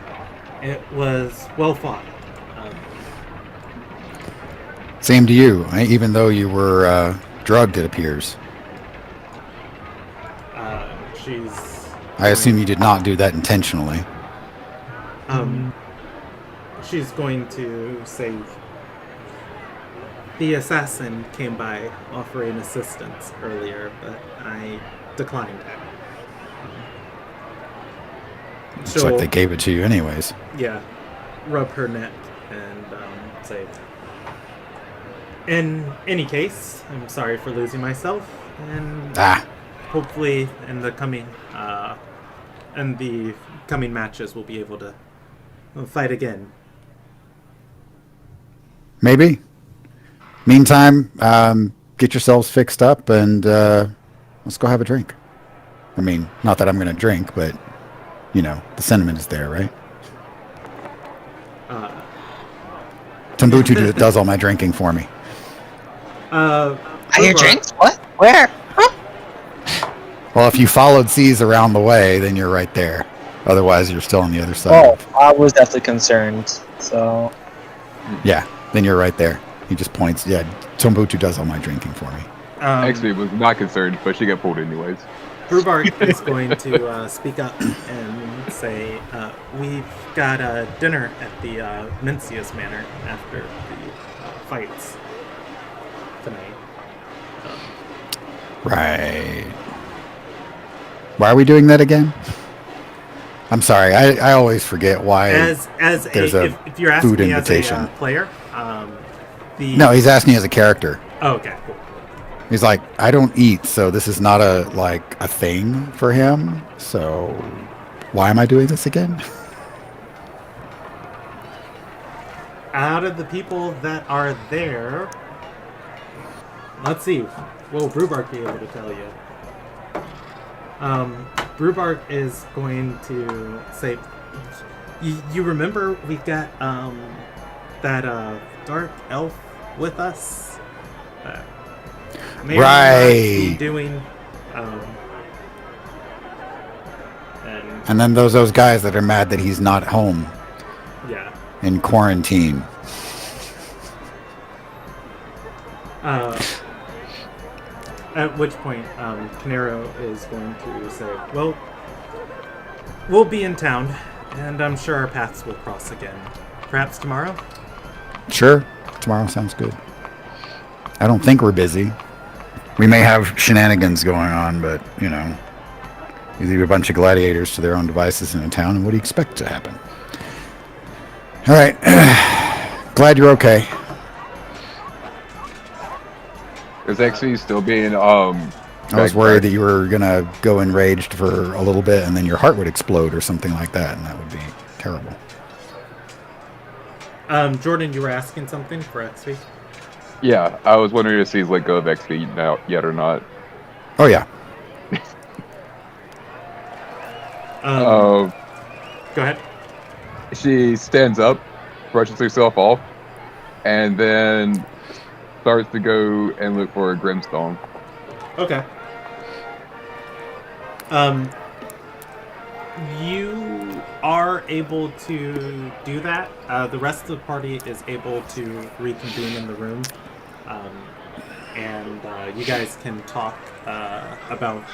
F: "It was well fought."
C: Same to you, even though you were drugged, it appears. I assume you did not do that intentionally.
F: She's going to say, "The assassin came by offering assistance earlier, but I declined it."
C: Looks like they gave it to you anyways.
F: Yeah, rub her neck and say, "In any case, I'm sorry for losing myself, and hopefully in the coming matches we'll be able to fight again."
C: Maybe. Meantime, get yourselves fixed up and let's go have a drink. I mean, not that I'm going to drink, but the sentiment is there, right? Tambuchu does all my drinking for me.
E: Are your drinks? What? Where? Huh?
C: Well, if you followed C's around the way, then you're right there. Otherwise, you're still on the other side.
E: Oh, I was definitely concerned. So.
C: Yeah, then you're right there. He just points. Yeah, Tambuchu does all my drinking for me.
D: XB was not concerned, but she got pulled anyways.
F: Brewbark is going to speak up and say, "We've got a dinner at the Mencius Manor after the fights tonight."
C: Right. Why are we doing that again? I'm sorry. I always forget why.
F: If you're asking
C: food
F: me
C: invitation.
F: as a player,
C: No, he's asking as a character.
F: Oh, okay, cool.
C: He's like, I don't eat, so this is not a thing for him. So why am I doing this again?
F: Out of the people that are there, let's see. Will Brewbark be able to tell you? Brewbark is going to say, "You remember we got that dark elf with us? May
C: right.
F: Be doing
C: and then those guys that are mad that he's not home.
F: Yeah.
C: In quarantine.
F: At which point, Canero is going to say, "Well, we'll be in town, and I'm sure our paths will cross again. Perhaps tomorrow?"
C: Sure. Tomorrow sounds good. I don't think we're busy. We may have shenanigans going on, but, you leave a bunch of gladiators to their own devices in a town, and what do you expect to happen? All right. Glad you're okay.
D: Is XB still being
C: I was worried that you were going to go enraged for a little bit and then your heart would explode or something like that, and that would be terrible.
F: Jordan, you were asking something for XP?
D: Yeah, I was wondering if he's let go of XP now yet or not.
C: Oh, yeah.
F: Go ahead.
D: She stands up, brushes herself off, and then starts to go and look for a Grimstone.
F: Okay. You are able to do that. The rest of the party is able to reconvene in the room, and you guys can talk about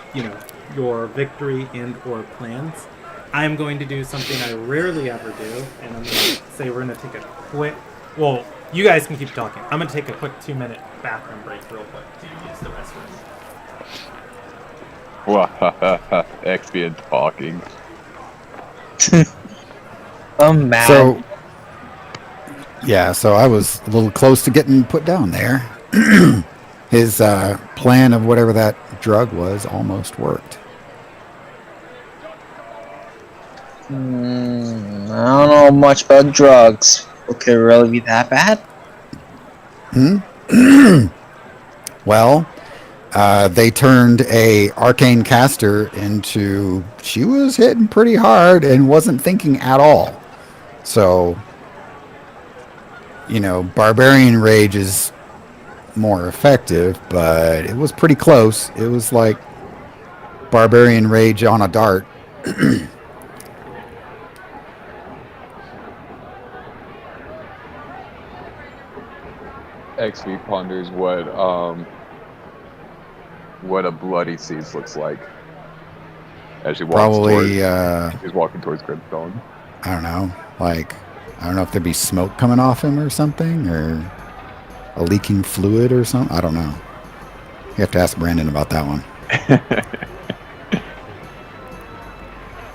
F: your victory and or plans. I'm going to do something I rarely ever do, and I'm going to say we're going to take a quick. Well, you guys can keep talking. I'm going to take a quick 2-minute bathroom break, real quick, to use the restroom.
D: XP and talking.
E: Oh man.
C: So, yeah, so I was a little close to getting put down there. His plan of whatever that drug was almost worked.
E: I don't know much about drugs. It could really be that bad?
C: Well, they turned a arcane caster into. She was hitting pretty hard and wasn't thinking at all. So, barbarian rage is more effective, but it was pretty close. It was like barbarian rage on a dart.
D: XP ponders what a bloody seize looks like as she walks
C: Probably,
D: she's walking towards Grimstone.
C: I don't know. I don't know if there'd be smoke coming off him or something, or a leaking fluid or something. I don't know. You have to ask Brandon about that one.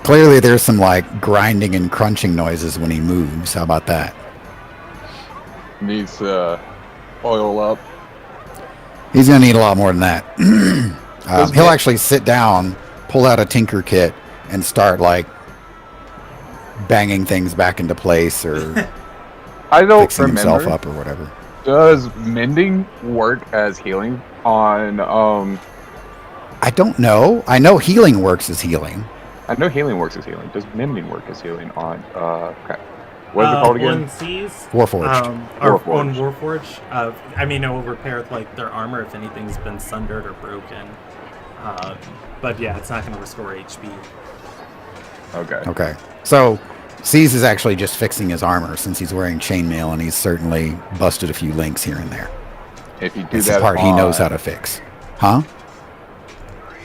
C: Clearly, there's some grinding and crunching noises when he moves. How about that?
D: Needs to oil up.
C: He's gonna need a lot more than that. He'll actually sit down, pull out a tinker kit, and start banging things back into place or
D: I don't
C: fixing
D: remember.
C: himself up or whatever.
D: Does mending work as healing on
C: I don't know. I know healing works as healing.
D: I know healing works as healing. Does mending work as healing on crap. What is it called again?
F: On Seas,
C: Warforged.
F: On Warforged. It will repair their armor if anything's been sundered or broken. But yeah, it's not going to restore HP.
C: Okay. So, C's is actually just fixing his armor since he's wearing chainmail and he's certainly busted a few links here and there.
D: If you do
C: It's
D: that
C: the part he knows how to fix. Huh?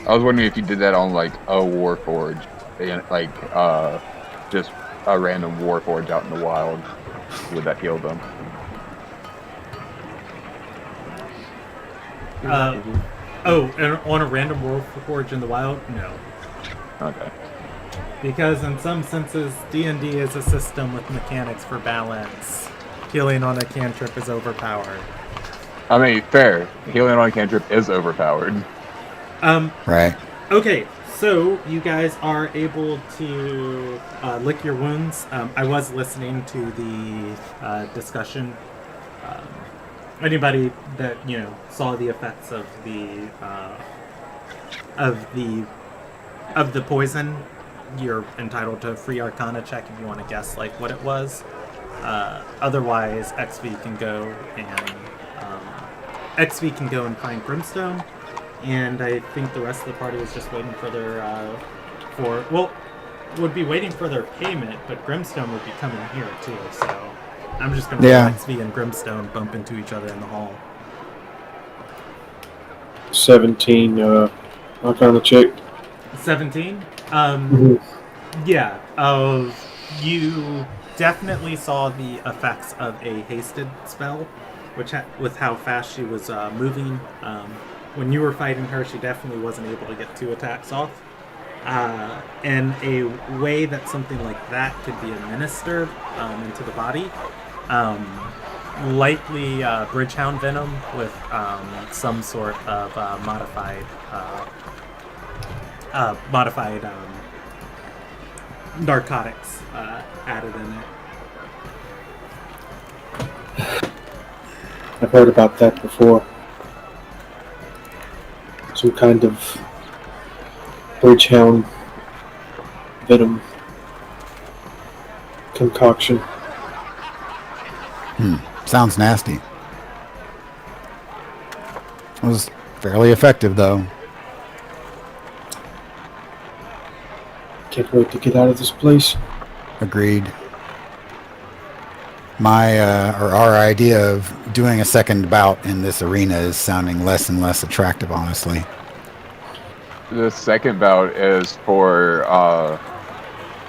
D: I was wondering if you did that on a Warforged, and just a random Warforged out in the wild, would that heal them?
F: And on a random Warforged in the wild, no.
D: Okay.
F: Because in some senses, D&D is a system with mechanics for balance. Healing on a cantrip is overpowered.
D: I mean, fair. Healing on a cantrip is overpowered.
C: Right.
F: Okay, so you guys are able to lick your wounds. I was listening to the discussion. Anybody that saw the effects of the poison, you're entitled to a free Arcana check if you want to guess what it was. Otherwise, XV can go and find Brimstone. And I think the rest of the party is just waiting for their would be waiting for their payment, but Grimstone would be coming here too. So I'm just gonna let XV and Grimstone bump into each other in the hall.
B: 17. Arcana check.
F: 17. Yeah. You definitely saw the effects of a hasted spell, with how fast she was moving. When you were fighting her, she definitely wasn't able to get 2 attacks off. And a way that something like that could be administered into the body, likely Bridgehound venom with some sort of modified narcotics added in it.
B: I've heard about that before. Some kind of Bridgehound venom concoction.
C: Sounds nasty. It was fairly effective, though.
B: Can't wait to get out of this place.
C: Agreed. Our idea of doing a second bout in this arena is sounding less and less attractive, honestly.
D: The second bout is for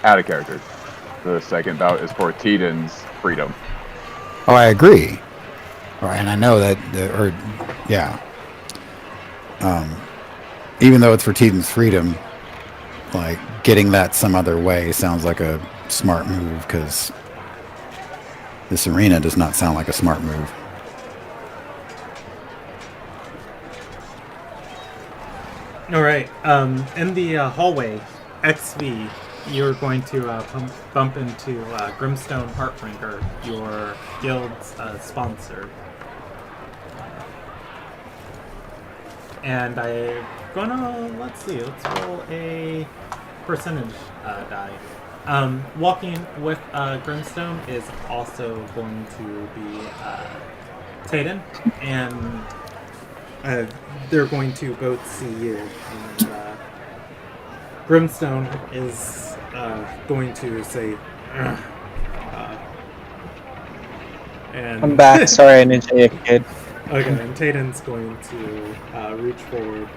D: out of character. The second bout is for Teeden's freedom.
C: Oh, I agree. And I know that, yeah. Even though it's for Teeden's freedom, like getting that some other way sounds like a smart move, because this arena does not sound like a smart move.
A: All right. In the hallway, XV, you're going to bump into Grimstone Heartbringer, your guild's sponsor. And I'm gonna, let's roll a percentage die. Walking with Grimstone is also going to be Tayden, and they're going to both see you. And Grimstone is going to say, and
E: I'm back. Sorry, I didn't kid.
A: Okay, and Tayden's going to reach forward,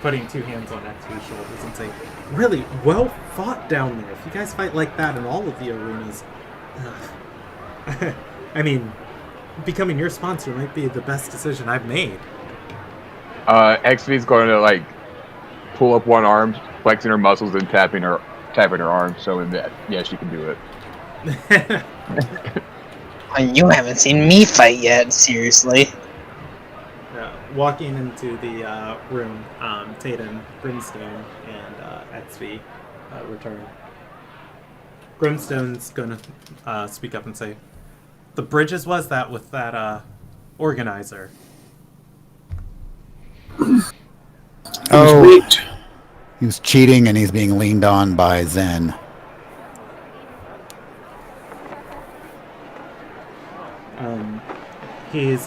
A: putting two hands on XV's shoulders and say, really well fought down there. If you guys fight like that in all of the arenas, I mean, becoming your sponsor might be the best decision I've made.
D: XV's going to like pull up one arm, flexing her muscles and tapping her arm, showing that yes, you can do it.
E: You haven't seen me fight yet, seriously.
A: Walking into the room, Tayden, Grimstone, and XV return. Grimstone's gonna speak up and say, "The Bridges was that with that organizer."
C: Oh, he was cheating and he's being leaned on by Zen.
A: He's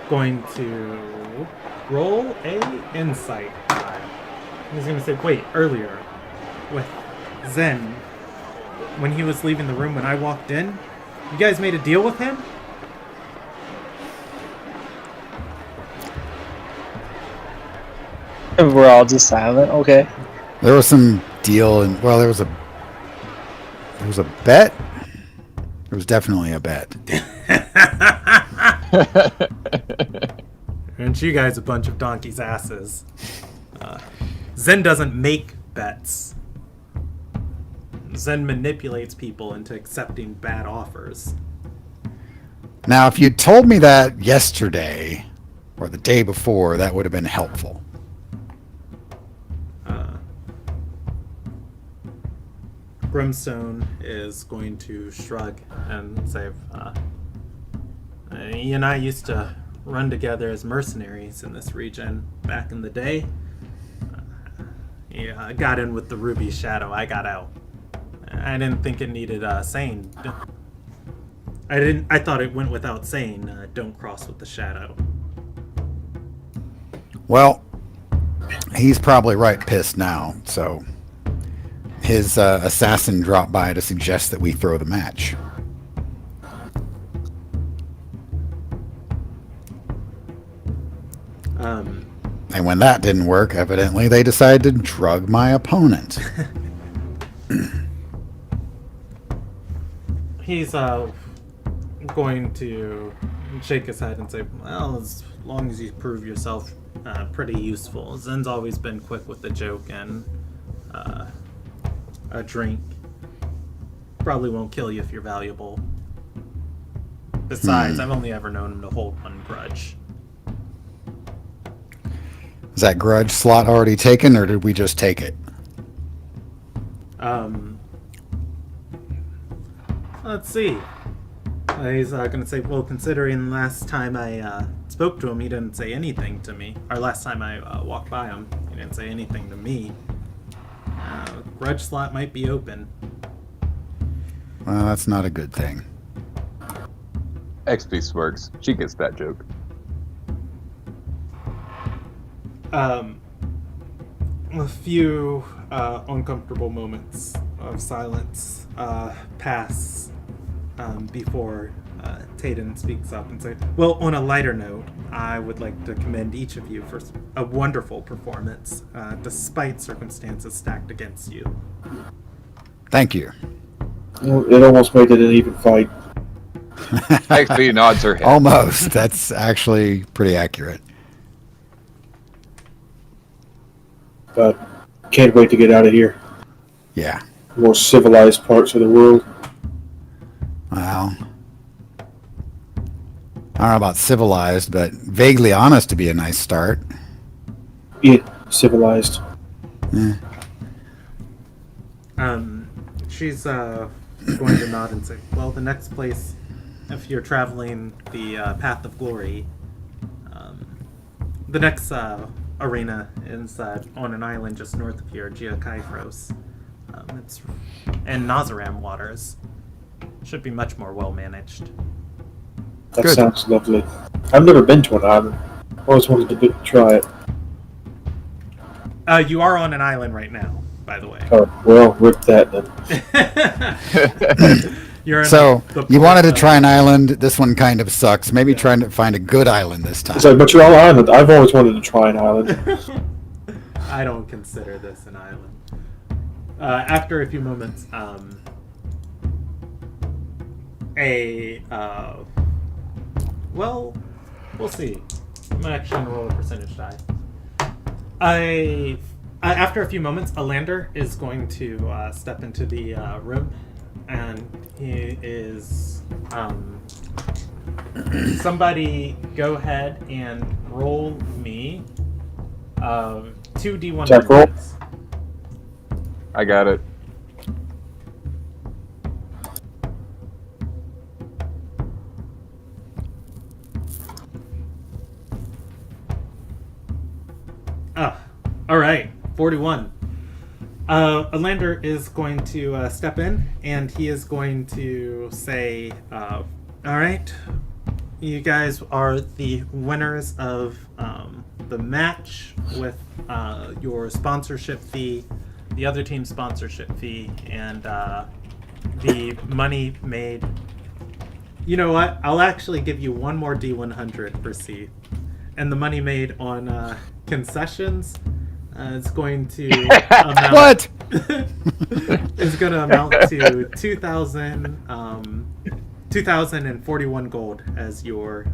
A: going to roll a insight die. He's going to say, wait, earlier with Zen, when he was leaving the room when I walked in, you guys made a deal with him?
E: We're all just silent. Okay.
C: There was some deal, and well, there was a bet. There was definitely a bet.
A: Aren't you guys a bunch of donkey's asses? Zen doesn't make bets. Zen manipulates people into accepting bad offers.
C: Now, if you'd told me that yesterday or the day before, that would have been helpful.
A: Grimstone is going to shrug and say, he and I used to run together as mercenaries in this region back in the day. I got in with the Ruby Shadow. I got out. I didn't think it needed saying. I thought it went without saying, don't cross with the Shadow.
C: Well, he's probably right pissed now, so his assassin dropped by to suggest that we throw the match. And when that didn't work, evidently they decided to drug my opponent.
A: He's going to shake his head and say, well, as long as you prove yourself pretty useful. Zen's always been quick with the joke and a drink. Probably won't kill you if you're valuable. Besides, I've only ever known him to hold one grudge.
C: Is that grudge slot already taken, or did we just take it?
A: Let's see. He's going to say, well, considering last time I spoke to him, he didn't say anything to me. Or last time I walked by him, he didn't say anything to me. Grudge slot might be open.
C: Well, that's not a good thing.
D: XP smirks. She gets that joke.
A: A few uncomfortable moments of silence pass before Tayden speaks up and says, well, on a lighter note,
F: I would like to commend each of you for a wonderful performance, despite circumstances stacked against you.
C: Thank you.
B: It almost made it an even fight.
D: XP nods her head.
C: Almost. That's actually pretty accurate.
B: But can't wait to get out of here.
C: Yeah.
B: More civilized parts of the world.
C: Well, I don't know about civilized, but vaguely honest to be a nice start.
B: Yeah, civilized.
F: She's going to nod and say, well, the next place, if you're traveling the Path of Glory, the next arena is on an island just north of here, Geokyphros. It's in Nazaram waters. Should be much more well managed.
B: That
C: Good.
B: sounds lovely. I've never been to an island. Always wanted to try it.
F: You are on an island right now, by the way.
B: Oh, well, rip that then.
F: You're in
C: So,
F: the
C: you wanted to
F: port
C: try an island. This one kind of sucks. Maybe trying to find a good island this time.
B: It's like Montreal Island. I've always wanted to try an island.
F: I don't consider this an island. After a few moments, well, we'll see. I'm actually gonna roll a percentage die. After a few moments, a lander is going to step into the room, and he is somebody go ahead and roll me 2d100.
B: Check roll.
D: I got it.
F: All right, 41. Alander is going to step in, and he is going to say, all right, you guys are the winners of the match with your sponsorship fee, the other team's sponsorship fee, and the money made. You know what? I'll actually give you one more D100 for C. And the money made on concessions is going to amount...
C: What?
F: is going to amount to 2,041 gold as your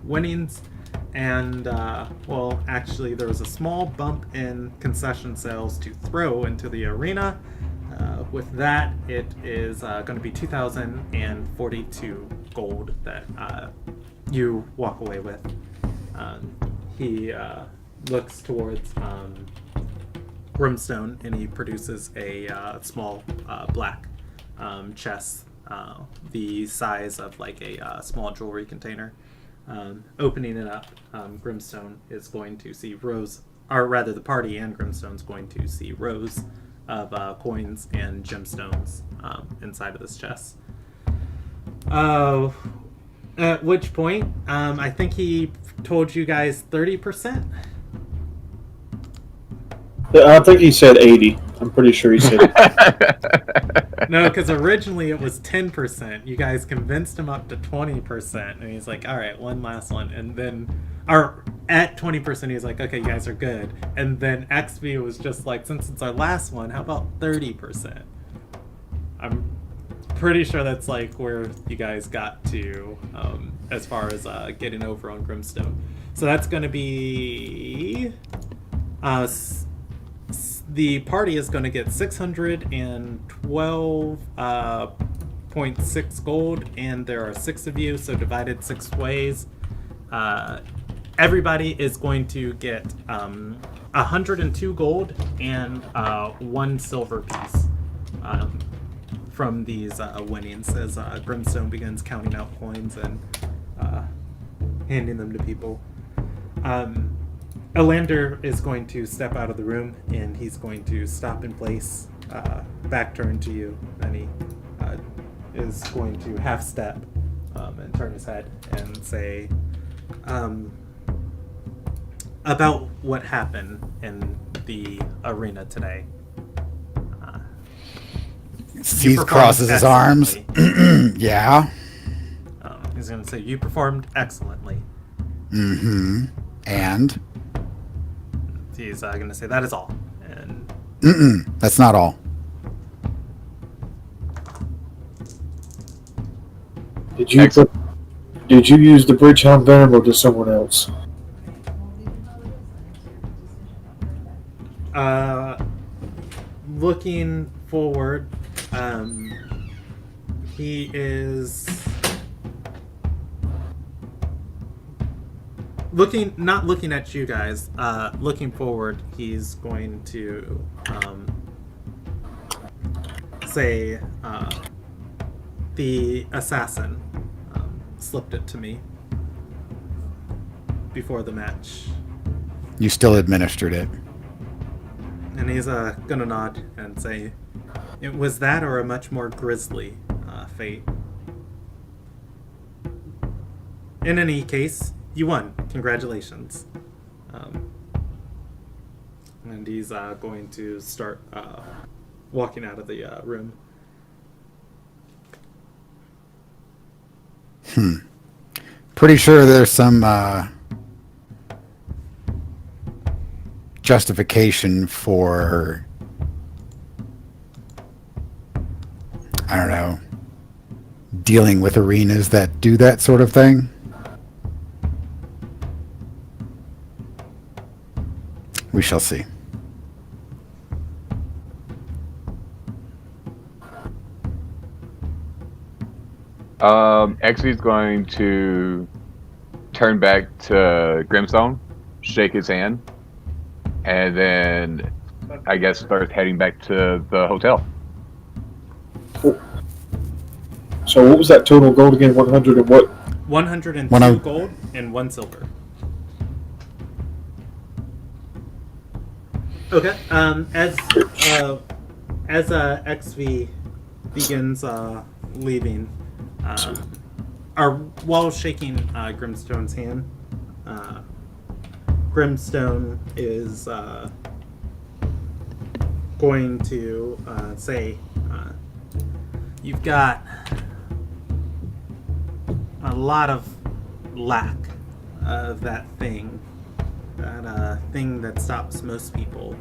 F: winnings. And, well, actually, there was a small bump in concession sales to throw into the arena. With that, it is going to be 2,042 gold that you walk away with. He looks towards Brimstone, and he produces a small black chest, the size of like a small jewelry container. Opening it up, Grimstone is going to see rows, or rather the party and Grimstone's going to see rows of coins and gemstones inside of this chest. At which point, I think he told you guys 30%.
B: I think he said 80. I'm pretty sure he said 80.
F: No, because originally it was 10%. You guys convinced him up to 20%, and he's like, all right, one last one. And then, or at 20%, he's like, okay, you guys are good. And then XV was just like, since it's our last one, how about 30%? I'm pretty sure that's like where you guys got to as far as getting over on Grimstone. So that's going to be... the party is going to get 612.6 gold, and there are 6 of you, so divided 6 ways. Everybody is going to get 102 gold and 1 silver piece from these winnings as Grimstone begins counting out coins and handing them to people. Elander is going to step out of the room, and he's going to stop in place, back turn to you, and he is going to half step and turn his head and say about what happened in the arena today.
C: Steve crosses his arms. Yeah.
F: He's going to say, you performed excellently.
C: Mm-hmm. And?
A: He's going to say, that is all. And
C: That's not all.
B: Did you
D: Excellent.
B: did you use the Bridgehound Venom or to someone else?
A: looking forward, he is not looking at you guys. Looking forward, he's going to say, the assassin slipped it to me before the match.
C: You still administered it.
A: And he's gonna nod and say, it was that or a much more grisly fate. In any case, you won. Congratulations. And he's going to start walking out of the room.
C: Pretty sure there's some justification for, I don't know, dealing with arenas that do that sort of thing. We shall see.
D: XV's going to turn back to Grimstone, shake his hand, and then I guess start heading back to the hotel.
B: So what was that total gold again? 100 and what?
A: 102 gold and 1 silver. Okay. As XV begins leaving, or while shaking Grimstone's hand, Grimstone is going to say, you've got a lot of lack of that thing that stops most people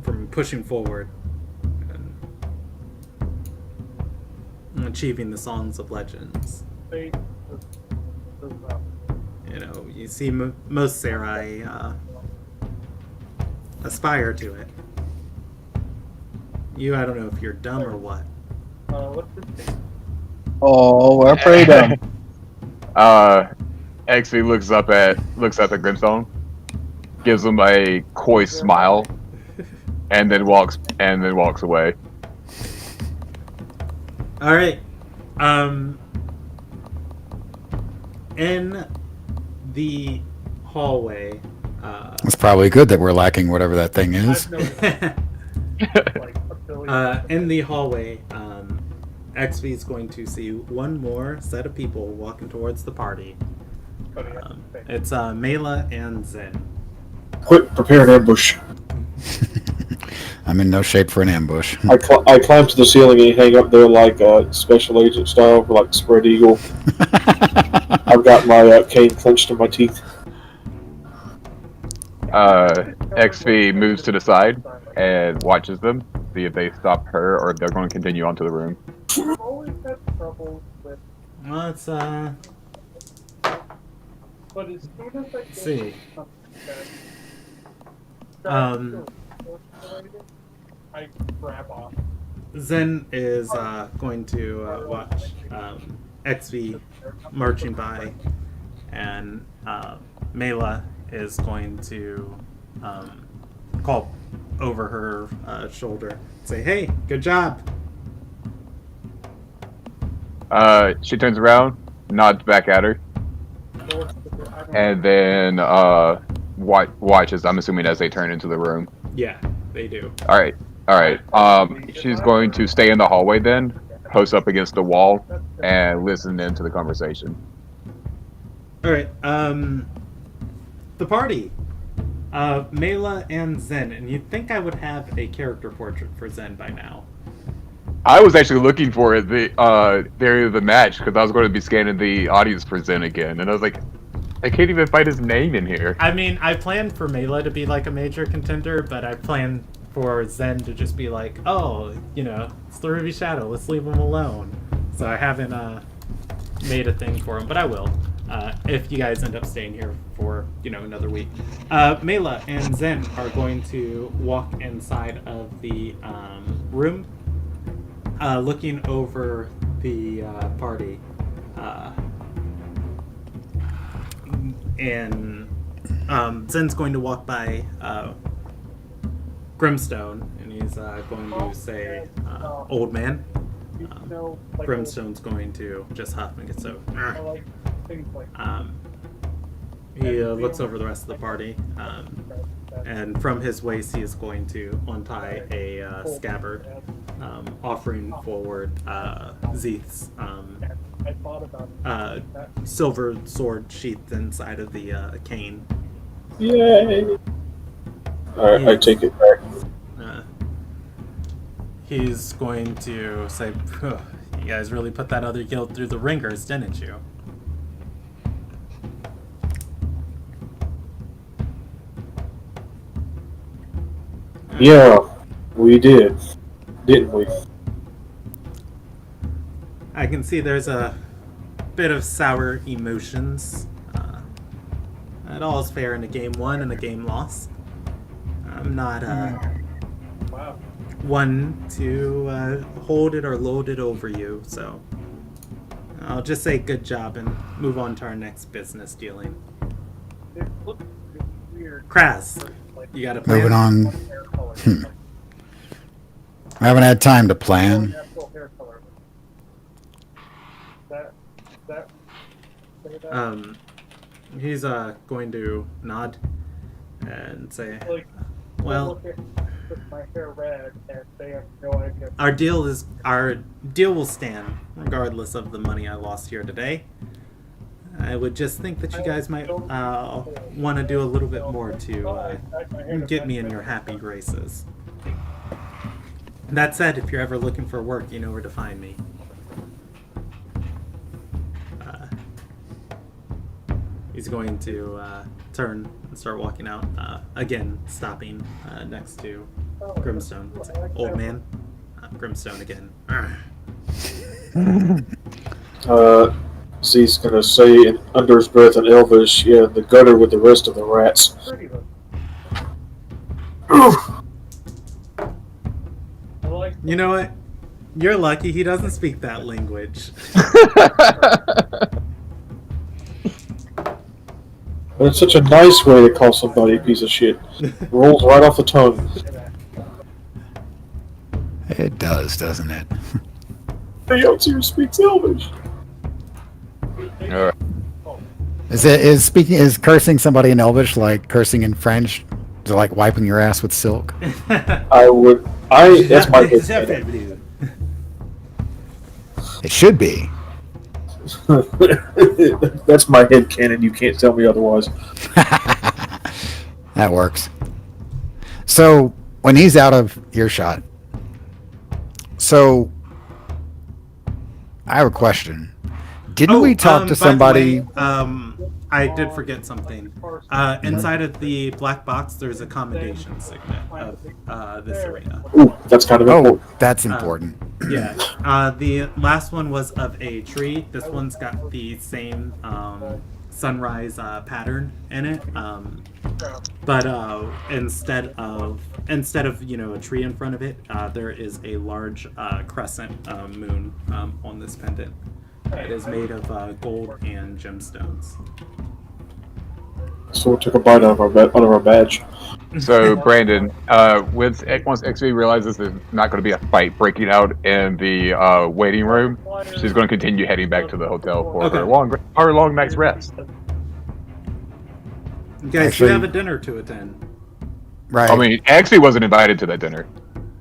A: from pushing forward and achieving the songs of legends. You know, you see most Sarai aspire to it. You, I don't know if you're dumb or what.
E: Oh, we're pretty dumb.
D: XV looks up at Grimstone, gives him a coy smile, and then walks away.
A: All right. In the hallway.
C: It's probably good that we're lacking whatever that thing is.
A: In the hallway, XV is going to see one more set of people walking towards the party. It's Mela and Zen.
B: Quick, prepare an ambush.
C: I'm in no shape for an ambush.
B: I climb to the ceiling and hang up there like special agent style, like spread eagle. I've got my cane clenched in my teeth.
D: XV moves to the side and watches them, see if they stop her or if they're going to continue on to the room.
A: Well, it's let's see. Zen is going to watch XV marching by, and Mela is going to call over her shoulder, say, "Hey, good job."
D: She turns around, nods back at her, and then watches, I'm assuming, as they turn into the room.
A: Yeah, they do.
D: Alright. She's going to stay in the hallway then, post up against the wall, and listen in to the conversation.
A: Alright, the party. Mela and Zen, and you'd think I would have a character portrait for Zen by now.
D: I was actually looking for the area of the match because I was going to be scanning the audience for Zen again, and I was like, I can't even find his name in here.
F: I mean, I planned for Mela to be like a major contender, but I planned for Zen to just be like, oh, it's the Ruby Shadow, let's leave him alone. So I haven't made a thing for him, but I will. If you guys end up staying here for, another week. Mela and Zen are going to walk inside of the room, looking over the party. And Zen's going to walk by Grimstone, and he's going to say, old man. Grimstone's going to just huff and get so. He looks over the rest of the party, and from his waist he is going to untie a scabbard, offering forward Zeeth's silver sword sheathed inside of the cane.
B: Yay! Alright, I take it back.
F: He's going to say, you guys really put that other guild through the ringers, didn't you?
B: Yeah, we did. Didn't we?
F: I can see there's a bit of sour emotions. It all is fair in a game won and a game lost. I'm not one to hold it or load it over you, so I'll just say good job and move on to our next business dealing. Kraz, you got a plan?
C: Moving on. I haven't had time to plan.
F: He's going to nod and say, well, our deal will stand regardless of the money I lost here today. I would just think that you guys might want to do a little bit more to get me in your happy graces. That said, if you're ever looking for work, you know where to find me. He's going to turn and start walking out, again stopping next to Grimstone. It's like, old man, Grimstone again.
B: Z's gonna say under his breath in Elvish, yeah, the gutter with the rest of the rats.
F: You know what? You're lucky he doesn't speak that language.
B: But it's such a nice way to call somebody a piece of shit. Rolls right off the tongue.
C: It does, doesn't it?
B: Hey, else here speaks Elvish.
D: All right.
C: Is cursing somebody in Elvish like cursing in French? Is it like wiping your ass with silk?
B: That's my headcanon.
C: It should be.
B: That's my headcanon. You can't tell me otherwise.
C: That works. So, when he's out of earshot, I have a question. Didn't we talk to somebody?
F: By the way, I did forget something. Inside of the black box, there's a commendation signet of this arena.
B: Ooh, that's kind of important.
C: That's important.
F: Yeah. The last one was of a tree. This one's got the same sunrise pattern in it. But instead of a tree in front of it, there is a large crescent moon on this pendant. It is made of gold and gemstones.
B: So we took a bite out of our badge.
D: So, Brandon, once XV realizes there's not going to be a fight breaking out in the waiting room, she's going to continue heading back to the hotel for her long night's rest.
F: You guys do have a dinner to attend.
C: Right.
D: I mean, actually wasn't invited to that dinner.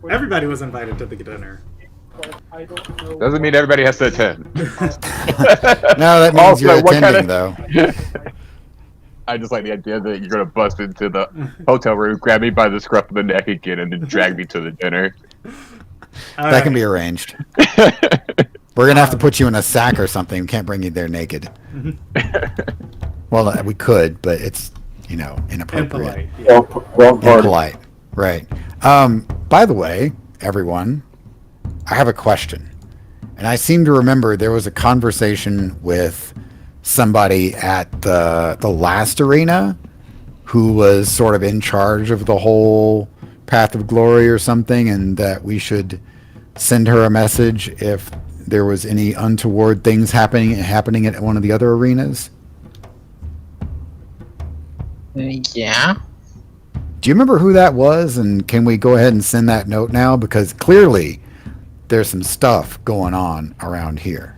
F: Everybody was invited to the dinner.
D: Doesn't mean everybody has to attend.
C: No, that means
D: Also,
C: you're
D: what
C: attending,
D: kind of-
C: though.
D: I just like the idea that you're going to bust into the hotel room, grab me by the scruff of the neck again, and then drag me to the dinner.
C: That can be arranged. We're gonna have to put you in a sack or something. We can't bring you there naked. Well, we could, but it's inappropriate.
F: Impolite. Yeah.
B: Wrong party.
C: Impolite. Right. By the way, everyone, I have a question. And I seem to remember there was a conversation with somebody at the last arena who was sort of in charge of the whole Path of Glory or something, and that we should send her a message if there was any untoward things happening at one of the other arenas.
E: Yeah.
C: Do you remember who that was? And can we go ahead and send that note now? Because clearly there's some stuff going on around here.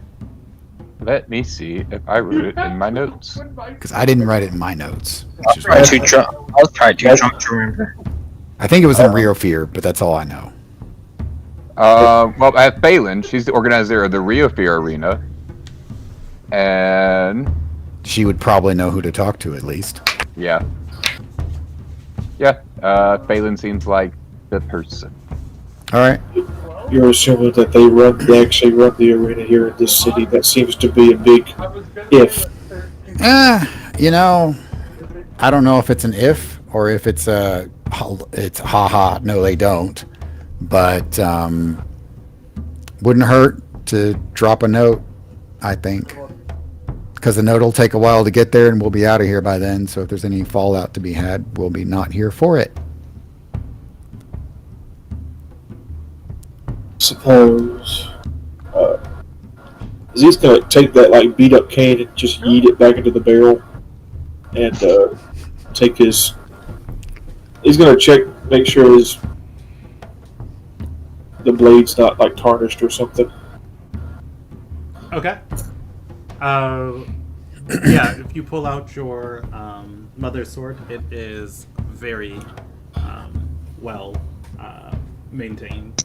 D: Let me see if I wrote it in my notes.
C: Because I didn't write it in my notes.
E: I'll try too drunk to remember.
C: I think it was in Rio Fear, but that's all I know.
D: Well, I have Phelan. She's the organizer of the Rio Fear Arena. And...
C: She would probably know who to talk to, at least.
D: yeah. Yeah, Phelan seems like the person.
C: All right.
B: You're assuming that they actually run the arena here in this city. That seems to be a big if.
C: I don't know if it's an if or if it's haha, no they don't. But wouldn't hurt to drop a note, I think. Because the note will take a while to get there and we'll be out of here by then. So if there's any fallout to be had, we'll be not here for it.
B: Suppose is he's gonna take that beat up cane and just yeet it back into the barrel and take his. He's gonna make sure the blade's not tarnished or something.
F: Okay. Yeah, if you pull out your mother's sword, it is very well maintained.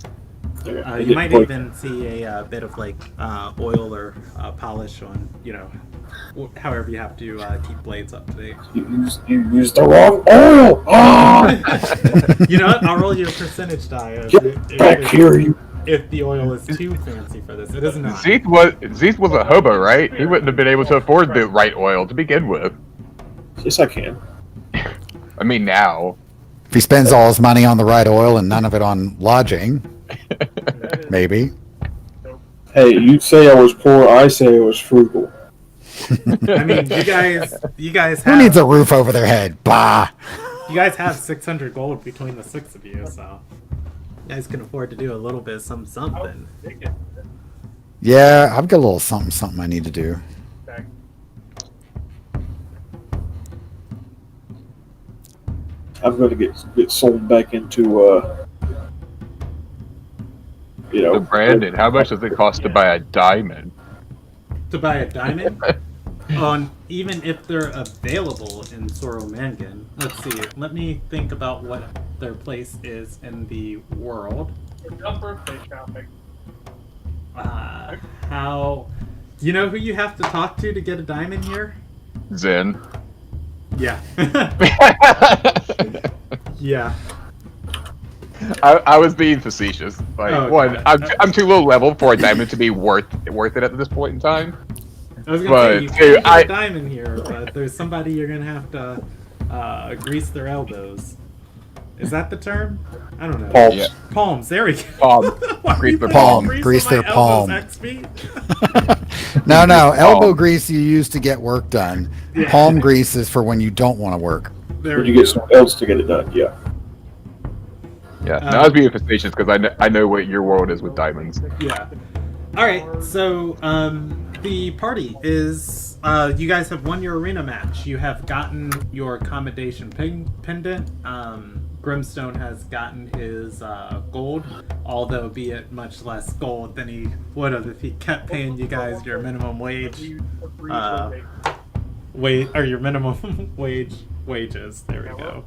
F: You might even see a bit of oil or polish on, however you have to keep blades up to date.
B: You used the wrong oil.
F: You know what? I'll roll you a percentage die.
B: Get back here, you.
F: If the oil is too fancy for this, it is not.
D: Zeeth was a hobo, right? He wouldn't have been able to afford the right oil to begin with.
B: Yes, I can.
D: I mean, now.
C: If he spends all his money on the right oil and none of it on lodging, maybe.
B: Hey, you say I was poor, I say I was frugal.
F: I mean, you guys
C: Who
F: have...
C: needs a roof over their head? Bah!
F: You guys have 600 gold between the six of you, so... You guys can afford to do a little bit of something.
C: Yeah, I've got a little something I need to do.
B: I'm going to get sold back into,
D: So Brandon, how much does it cost to buy a diamond?
F: To buy a diamond? Even if they're available in Soromangan. Let's see. Let me think about what their place is in the world.
G: Birthday shopping.
F: How... You know who you have to talk to get a diamond here?
D: Zen.
F: Yeah. Yeah.
D: I was being facetious. I'm too low level for a diamond to be worth it at this point in time.
F: I was gonna say, you can't get a diamond here, but there's somebody you're gonna have to grease their elbows. Is that the term? I don't know.
B: Palms.
D: Yeah.
F: Palms, there we go.
D: Palm. Grease their
C: palm. Grease their palm. No, elbow grease you use to get work done.
F: Yeah.
C: Palm grease is for when you don't want to work.
F: There
B: when
F: we
B: you
F: go.
B: get someone else to get it done, yeah.
D: Yeah, no, I was being facetious because I know what your world is with diamonds.
F: Yeah. All right. So the party is you guys have won your arena match. You have gotten your accommodation pendant. Grimstone has gotten his gold, although be it much less gold than he would have if he kept paying you guys your minimum wage. Or your minimum wages. There we go.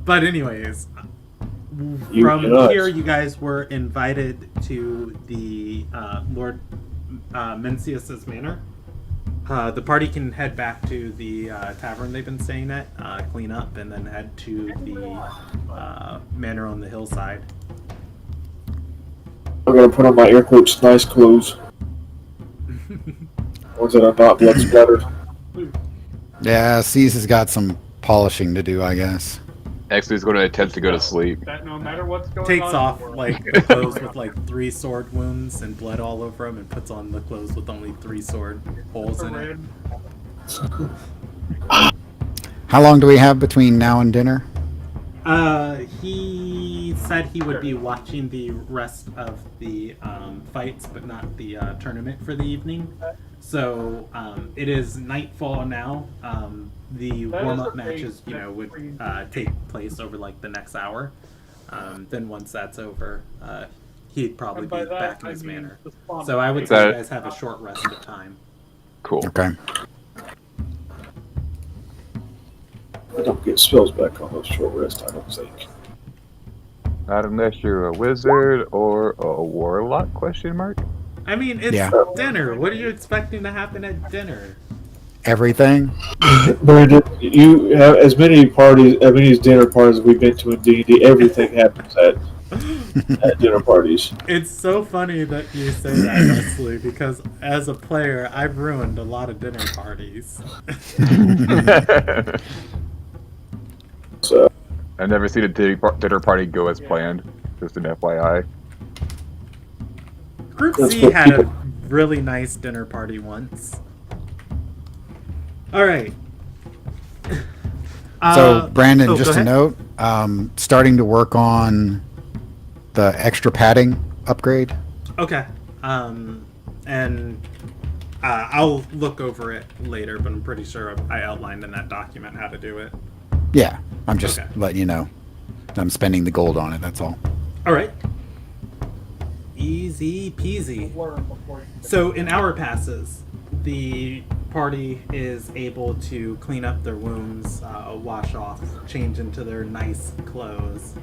F: But anyways. From here, you guys were invited to the Lord Mencius's manor. The party can head back to the tavern they've been staying at, clean up, and then head to the manor on the hillside.
B: I'm gonna put on my air quotes nice clothes. Ones that are not blood splattered.
C: Yeah, C's has got some polishing to do, I guess.
D: Actually, he's going to attempt to go to sleep.
G: That no matter what's going
F: Takes
G: on
F: off
G: in the world,
F: like the clothes with like 3 sword wounds and blood all over them, and puts on the clothes with only 3 sword holes in it.
C: How long do we have between now and dinner?
F: He said he would be watching the rest of the fights, but not the tournament for the evening. So it is nightfall now. The warm-up matches, would take place over like the next hour. Then once that's over, he'd probably
G: And by
F: be
G: that,
F: back in
G: I
F: his
G: mean
F: manor.
G: the spawn.
F: So I would
D: Is
F: say
D: that-
F: you guys have a short rest of time.
D: Cool.
C: Okay.
B: I don't get spells back on those short rest, I don't think.
D: Not unless you're a wizard or a warlock? Question mark.
F: I mean, it's
C: Yeah.
F: dinner. What are you expecting to happen at dinner?
C: Everything?
B: Brandon, you have as many dinner parties as we've been to in D&D. Everything happens at dinner parties.
F: It's so funny that you say that, Leslie, because as a player, I've ruined a lot of dinner parties.
B: So
D: I've never seen a dinner party go as planned. Just an FYI.
F: Group
B: That's
F: C
B: what
F: had a
B: people-
F: really nice dinner party once. All right.
C: So, Brandon,
F: go
C: just a
F: ahead.
C: note, starting to work on the extra padding upgrade.
F: Okay. And I'll look over it later, but I'm pretty sure I outlined in that document how to do it.
C: Yeah, I'm just
F: Okay.
C: letting you know. I'm spending the gold on it, that's all.
F: All right. Easy peasy.
G: Learn before you
F: So in hour passes, the party is able to clean up their wounds, wash off, change into their nice clothes.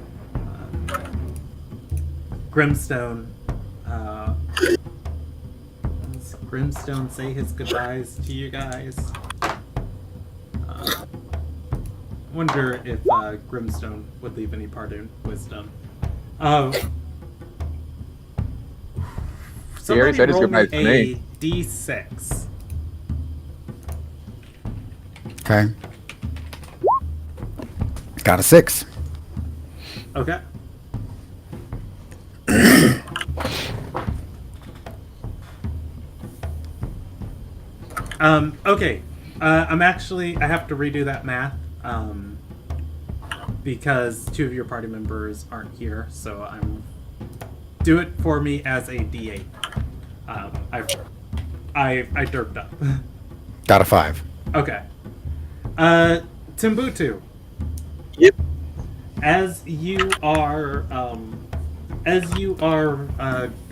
F: Grimstone, does Grimstone say his goodbyes to you guys? Wonder if Grimstone would leave any parting wisdom. Somebody
D: said his
F: roll me
D: goodbyes to me.
F: a d6.
C: Okay. Got a 6.
F: Okay. Okay. I have to redo that math. Because 2 of your party members aren't here, so do it for me as a D8. I derped up.
C: Got a 5.
F: Okay. Timbuktu.
E: Yep.
F: As you are,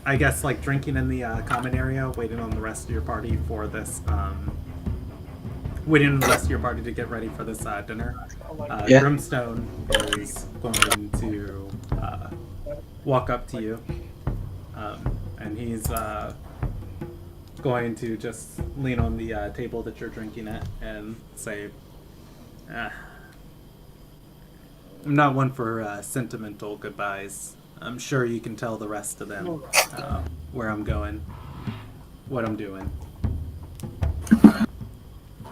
F: I guess, like drinking in the common area, waiting on the rest of your party for this, waiting on the rest of your party to get ready for this dinner.
E: Yeah.
F: Grimstone is going to walk up to you, and he's going to just lean on the table that you're drinking at and say, I'm not one for sentimental goodbyes. I'm sure you can tell the rest of them where I'm going, what I'm doing.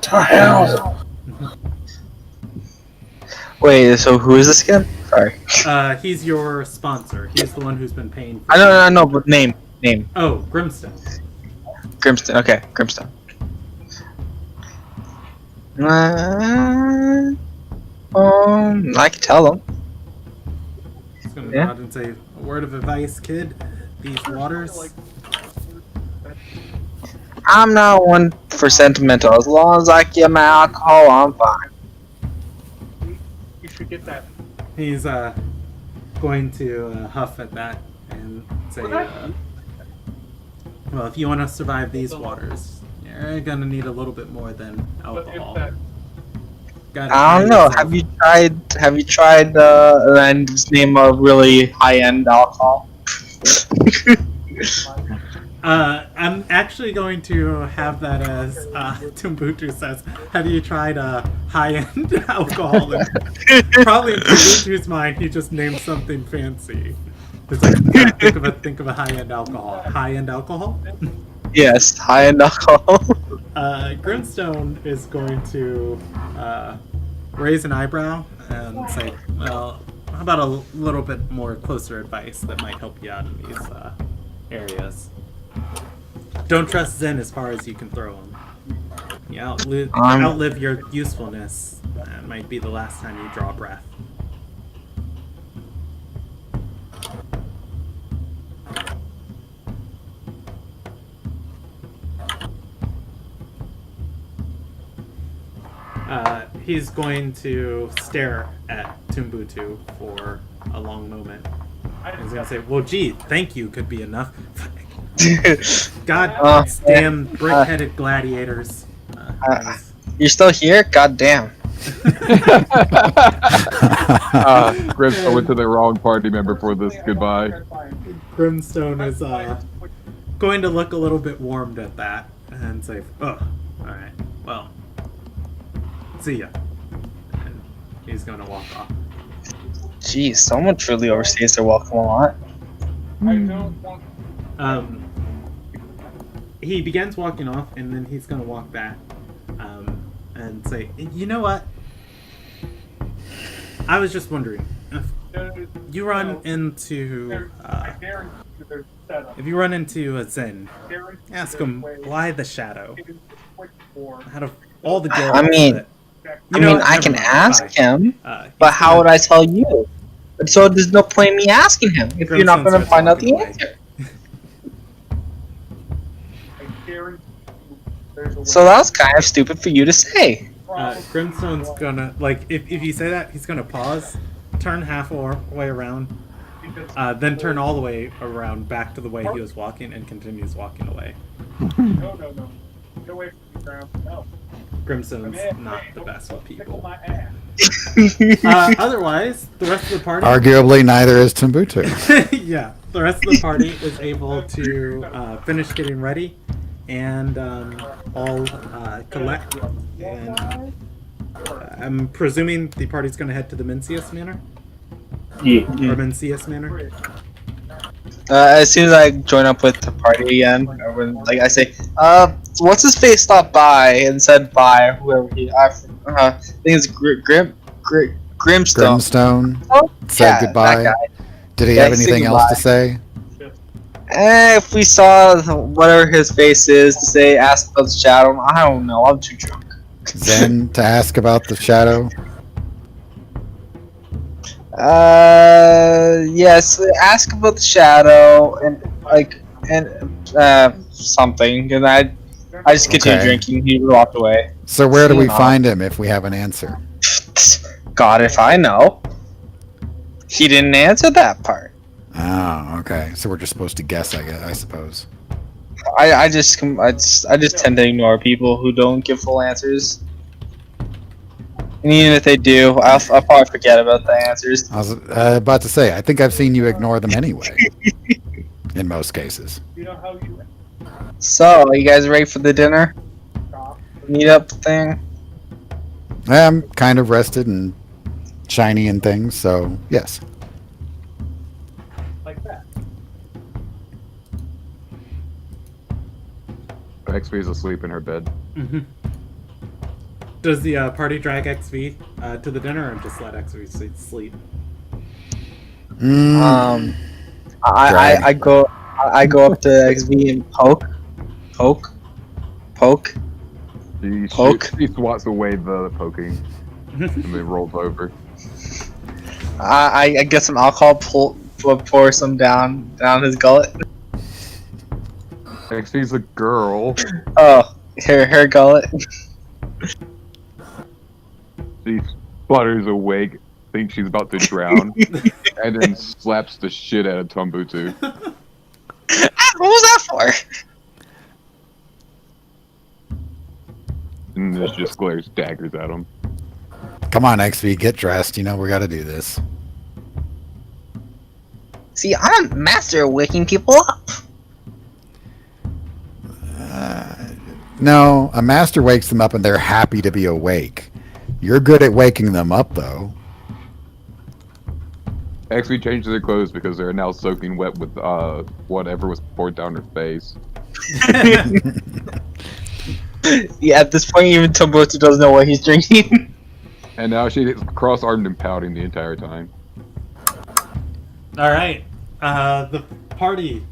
B: to hell.
E: Wait, so who is this again? Sorry.
F: He's your sponsor. He's the one who's been paying for
E: I know, but name.
F: Oh, Grimstone.
E: Grimstone. Okay, Grimstone. I can tell them.
F: He's gonna
E: Yeah.
F: nod and say, a word of advice, kid. These waters.
E: I'm not one for sentimental. As long as I get my alcohol, I'm fine.
G: You should get that.
F: He's going to huff at that and say, well, if you want to survive these waters, you're gonna need a little bit more than
G: But if
F: alcohol.
G: that,
F: Gotta
E: I don't
F: find
E: know.
F: yourself.
E: Have you tried and just name a really high end alcohol?
F: I'm actually going to have that as Timbuktu says. Have you tried high-end alcohol? And probably in Timbuktu's mind, he just named something fancy. It's like think of a high-end alcohol. High-end alcohol.
E: Yes, high-end alcohol.
F: Grimstone is going to raise an eyebrow and say, "Well, how about a little bit more closer advice that might help you out in these areas? Don't trust Zen as far as you can throw him. You outlive your usefulness. That might be the last time you draw breath." He's going to stare at Tumbutu for a long moment. He's going to say, "Well, gee, thank you could be enough." God damn brick-headed gladiators.
E: You're still here? God damn.
D: Grimstone went to the wrong party member for this goodbye.
F: Grimstone is going to look a little bit warmed at that and say, "Oh, alright, well, see ya." And he's going to walk off.
E: Jeez, someone truly overstays their welcome a lot.
F: He begins walking off, and then he's going to walk back and say, "You know what? I was just wondering, if you run into a Zen, ask him why the shadow. Out of all the guilds,
E: I can ask him, but how would I tell you? So there's no point in me asking him if you're not going to find out the answer. So that was kind of stupid for you to say.
F: Grimstone's gonna, if you say that, he's gonna pause, turn halfway around, then turn all the way around back to the way he was walking and continues walking away.
G: No. Get away from the ground. No.
F: Grimstone's not the best with people. Otherwise, the rest of the party...
C: Arguably, neither is Tumbutu.
F: Yeah, the rest of the party is able to finish getting ready and all collect. And I'm presuming the party's going to head to the Mencius Manor?
B: Yeah.
F: Or Mencius Manor?
E: As soon as I join up with the party again, I say, what's his face stopped by and said bye, or whoever I think it's Grimstone.
C: Grimstone said
E: Yeah,
C: goodbye.
E: that guy.
C: Did he
E: Yeah,
C: have
E: he said
C: anything else to
E: goodbye.
C: say?
E: If we saw whatever his face is to say, ask about the shadow, I don't know, I'm too drunk.
C: Zen to ask about the shadow?
E: Yes, ask about the shadow and something, and I just continued drinking. He walked away.
C: So where do we find him if we have an answer?
E: God, if I know. He didn't answer that part.
C: Oh, okay. So we're just supposed to guess, I suppose.
E: I just tend to ignore people who don't give full answers. And even if they do, I'll probably forget about the answers.
C: I was about to say, I think I've seen you ignore them anyway. In most cases.
E: So, are you guys ready for the dinner? Meetup thing?
C: I'm kind of rested and shiny and things, so yes.
G: Like that.
D: XV's asleep in her bed.
F: Mm-hmm. Does the party drag XV to the dinner, or just let XV sleep?
E: I go up to XV and poke.
D: She swats away the poking and then rolls over.
E: I get some alcohol, pour some down his gullet.
D: XV's a girl.
E: Oh, her gullet.
D: She flutters awake, thinks she's about to drown, and then slaps the shit out of Tumbutu.
E: What was that for?
D: And this just glares daggers at him.
C: Come on, XV, get dressed. You know we got to do this.
E: See, I'm a master of waking people up.
C: No, a master wakes them up and they're happy to be awake. You're good at waking them up, though.
D: Actually changes their clothes because they're now soaking wet with whatever was poured down her face.
E: Yeah, at this point, even Tombotsu doesn't know what he's drinking.
D: And now she is cross-armed and pouting the entire time.
A: All right. The party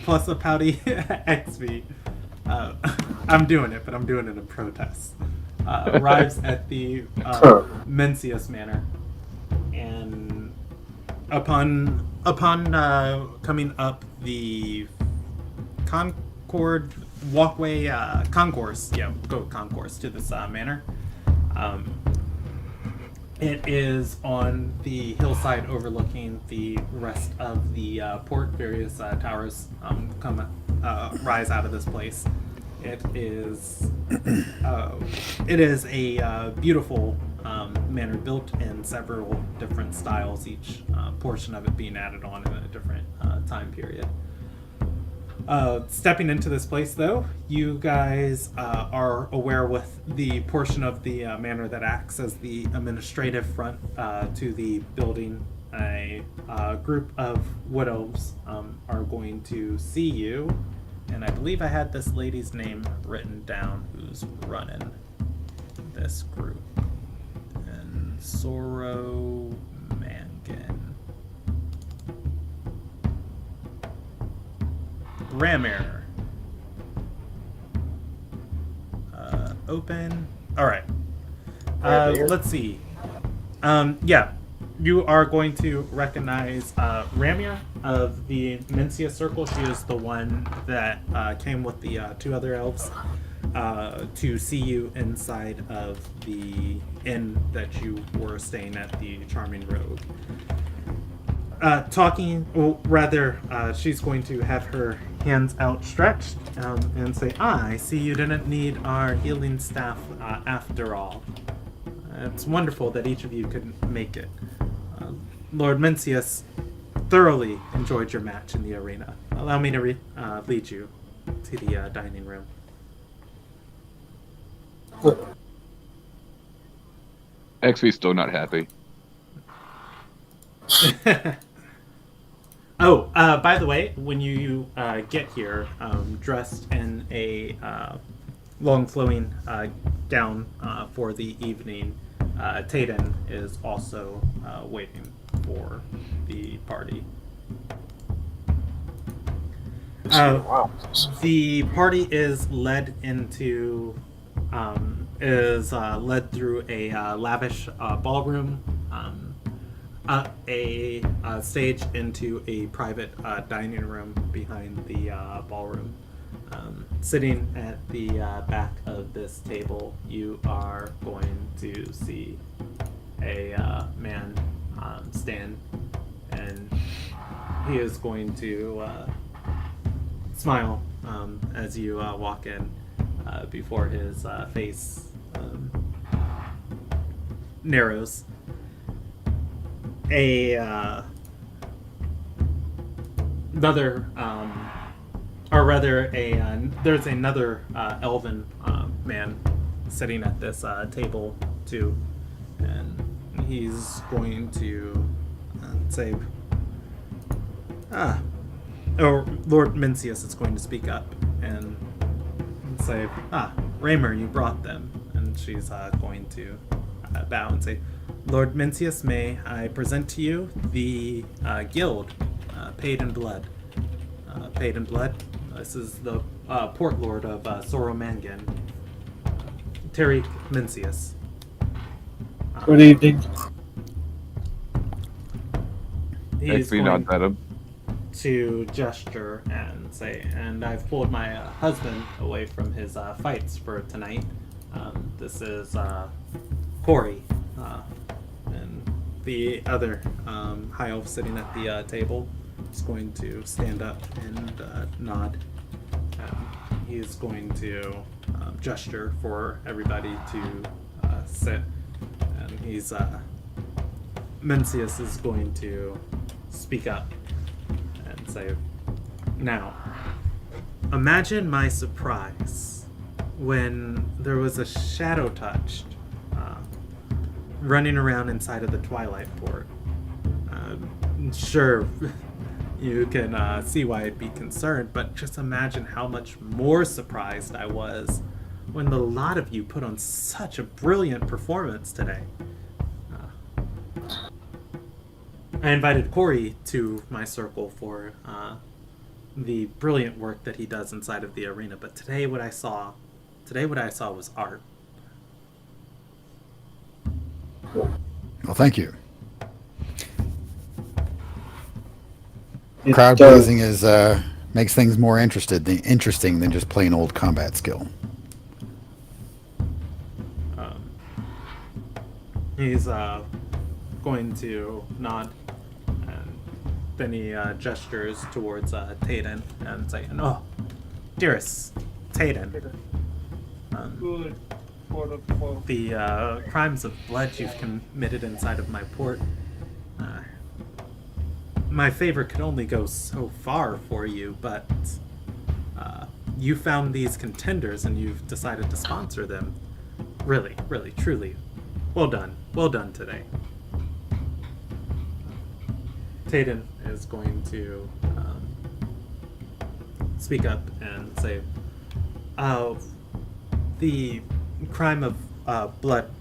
A: plus a pouty XV. I'm doing it, but I'm doing it in protest. Arrives at the Mencius Manor, and upon coming up the Concord walkway, concourse, concourse to this manor. It is on the hillside overlooking the rest of the port. Various towers rise out of this place. It is a beautiful manor built in several different styles, each portion of it being added on in a different time period. Stepping into this place, though, you guys are aware with the portion of the manor that acts as the administrative front to the building. A group of wood elves are going to see you, and I believe I had this lady's name written down who's running this group. And Sorrow Mangan. Ramir. Open. All right. Let's see. You are going to recognize Ramir of the Mencia Circle. She is the one that came with the two other elves to see you inside of the inn that you were staying at, the Charming Rogue. She's going to have her hands outstretched and say, I see you didn't need our healing staff after all. It's wonderful that each of you could make it. Lord Mencius thoroughly enjoyed your match in the arena. Allow me to lead you to the dining room.
D: XV's still not happy.
A: By the way, when you get here, dressed in a long flowing gown for the evening, Tayden is also waiting for the party. The party is led through a lavish ballroom, a stage into a private dining room behind the ballroom. Sitting at the back of this table, you are going to see a man stand, and he is going to smile as you walk in before his face narrows. There's another elven man sitting at this table too, and he's going to say, Lord Mencius is going to speak up and say, Raymer, you brought them. And she's going to bow and say, Lord Mencius, may I present to you the guild, Paid in Blood. Paid in Blood. This is the port lord of Sorrow Mangan, Terry Mencius.
B: Good evening.
A: He's
D: XV nods at him.
A: to gesture and say, and I've pulled my husband away from his fights for tonight. This is Corey, and the other high elf sitting at the table is going to stand up and nod. He is going to gesture for everybody to sit, and he's Mencius is going to speak up and say, now, imagine my surprise when there was a shadow touched running around inside of the Twilight Port.
F: Sure, you can see why I'd be concerned, but just imagine how much more surprised I was when the lot of you put on such a brilliant performance today. I invited Corey to my circle for the brilliant work that he does inside of the arena, but today what I saw was art.
C: Well, thank you.
B: It
C: Crowd
B: does.
C: pleasing is makes things more interesting than just plain old combat skill.
F: He's going to nod, and then he gestures towards Tayden and say, "Oh, dearest Tayden,
G: Good for the folk.
F: the crimes of blood you've committed inside of my port, my favor could only go so far for you, but you found these contenders and you've decided to sponsor them. Really, really, truly, well done today." Tayden is going to speak up and say, the crime of blood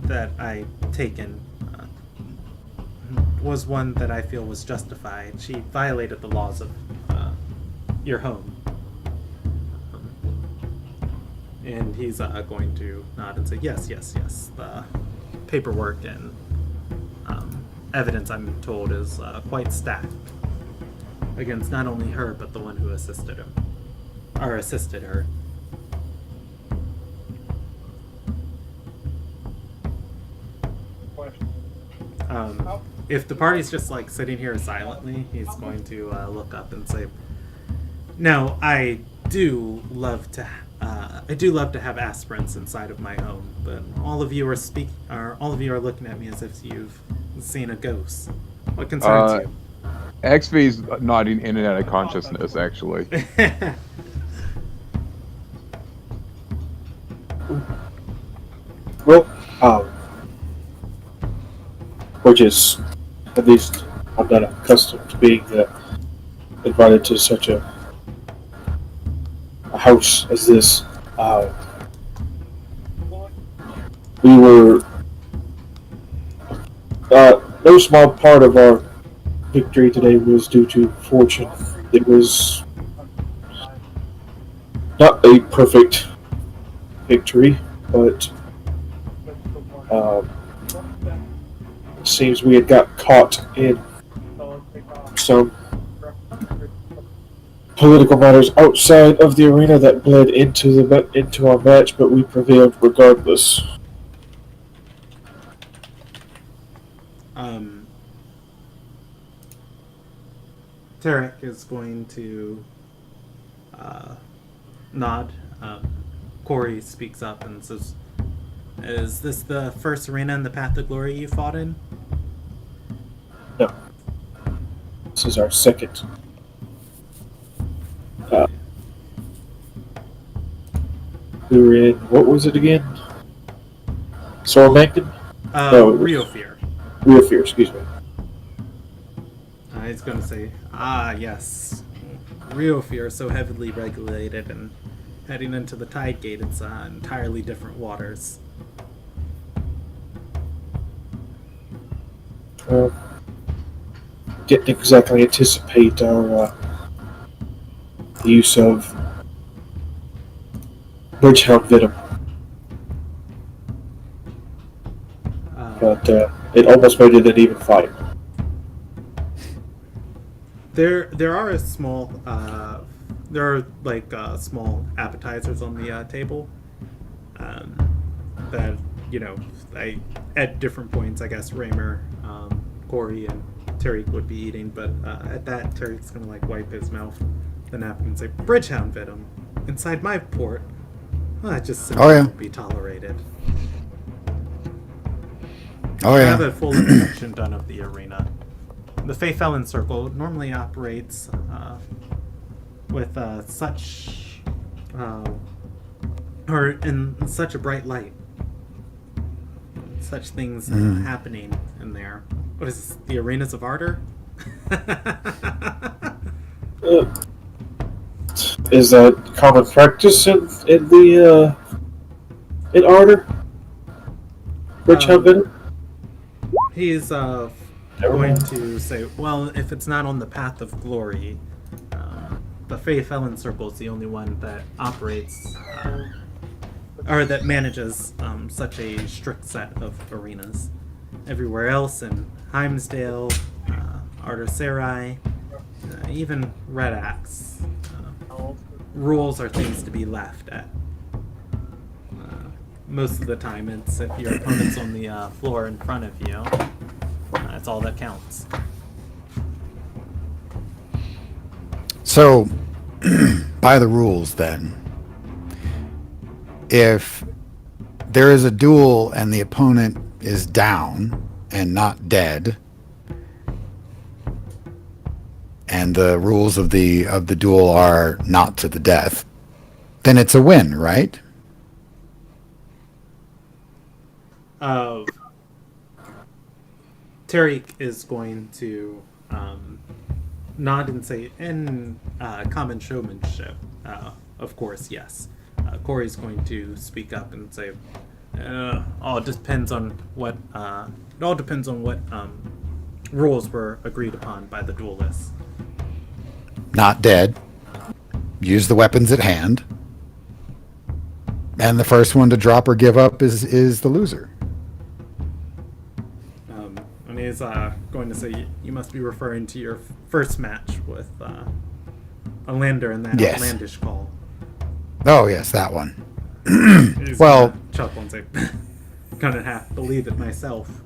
F: that I taken was one that I feel was justified. She violated the laws of your home. And he's going to nod and say, yes. The paperwork and evidence, I'm told, is quite stacked against not only her, but the one who assisted her.
G: Question.
F: If the party's just like sitting here silently, he's going to look up and say, "Now, I do love to have aspirants inside of my home, but all of you are looking at me as if you've seen a ghost. What concerns
D: XV's nodding in and out of consciousness, actually.
F: you?"
B: Well, which is, at least, I'm not accustomed to being invited to such a house as this. We were, no small part of our victory today was due to fortune. It was not a perfect victory, but it seems we had got caught in some political matters outside of the arena that bled into our match, but we prevailed regardless.
F: Tarek is going to nod. Corey speaks up and says, "Is this the first arena in the Path of Glory you fought in?"
B: No. This is our second. We were in, what was it again? Sormankton? No, it was-
F: Rio Fear.
B: Real Fear, excuse me.
F: He's going to say, yes. Rio Fear, so heavily regulated, and heading into the Tide Gate, it's entirely different waters.
B: Didn't exactly anticipate our use of Bridgehound Venom, but it almost made it an even fight.
F: There are small small appetizers on the table that at different points I guess Raymer, Corey, and Tariq would be eating, but at that Tariq's gonna wipe his mouth the napkin and say, "Bridgehound Venom inside my port? Well, that just simply won't be tolerated."
C: Oh
F: I
C: yeah.
F: have a full inspection done of the arena. The Fae Felon Circle normally operates with such or in such a bright light. Such things happening in there. What is this, the Arenas of Ardor?
B: Is that common practice in Ardor? Which have been?
F: He's going to say, well, if it's not on the path of glory, the Fae Felon Circle is the only one that operates or that manages such a strict set of arenas. Everywhere else in Heimsdale, Ardor Serai, even Red Axe, rules are things to be laughed at. Most of the time, it's if your opponent's on the floor in front of you. That's all that counts.
C: So, by the rules, then, if there is a duel and the opponent is down and not dead, and the rules of the duel are not to the death, then it's a win, right?
F: Tariq is going to nod and say, in common showmanship, of course, yes. Corey's going to speak up and say, all depends on what it all depends on what rules were agreed upon by the duelists.
C: Not dead. Use the weapons at hand. And the first one to drop or give up is the loser.
F: And he's going to say, you must be referring to your first match with a lander and that
C: Yes.
F: outlandish call.
C: Oh, yes, that one.
F: He's
C: Well-
F: gonna chuckle and say, gonna have to believe it myself.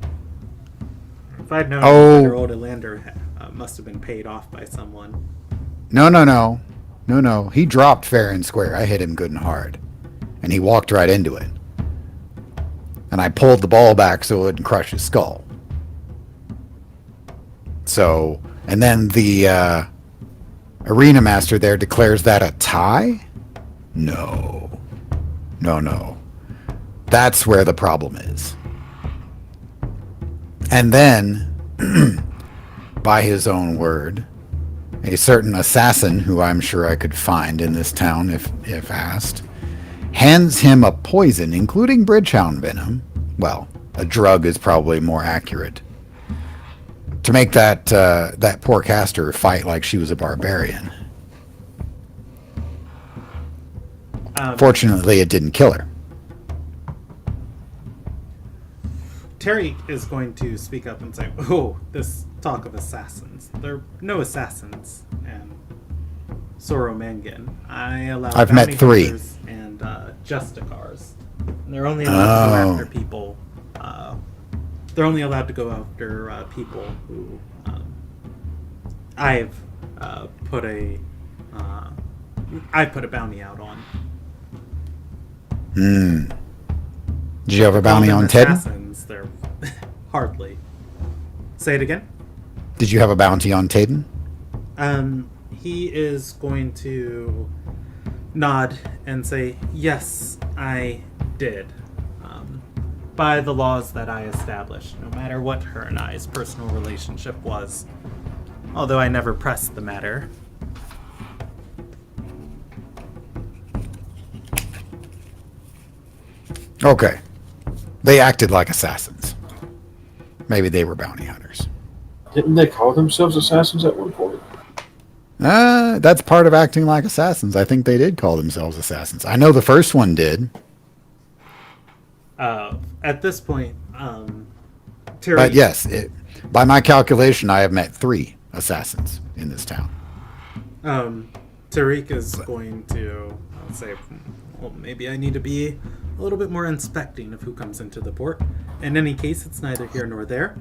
F: If I'd known your old lander must have been paid off by someone.
C: No. He dropped fair and square. I hit him good and hard. And he walked right into it. And I pulled the ball back so it wouldn't crush his skull. So, and then the arena master there declares that a tie? No. That's where the problem is. And then, by his own word, a certain assassin, who I'm sure I could find in this town if asked, hands him a poison, including bridgehound venom. Well, a drug is probably more accurate. To make that poor caster fight like she was a barbarian. Fortunately, it didn't kill her.
F: Terry is going to speak up and say, oh, this talk of assassins. There are no assassins in Soromangan. I allow
C: I've met
F: bounty
C: 3.
F: hunters and Justicars. And they're only allowed to go after people. They're only allowed to go after people who I've put a bounty out on.
C: Did you have a bounty on Ted?
F: Assassins, they're hardly. Say it again.
C: Did you have a bounty on Taden?
F: He is going to nod and say, yes, I did. By the laws that I established, no matter what her and I's personal relationship was. Although I never pressed the matter.
C: Okay. They acted like assassins. Maybe they were bounty hunters.
B: Didn't they call themselves assassins at one point?
C: That's part of acting like assassins. I think they did call themselves assassins. I know the first one did.
F: At this point, Terry...
C: But yes, by my calculation, I have met 3 assassins in this town.
F: Tariq is going to say, well, maybe I need to be a little bit more inspecting of who comes into the port. In any case, it's neither here nor there.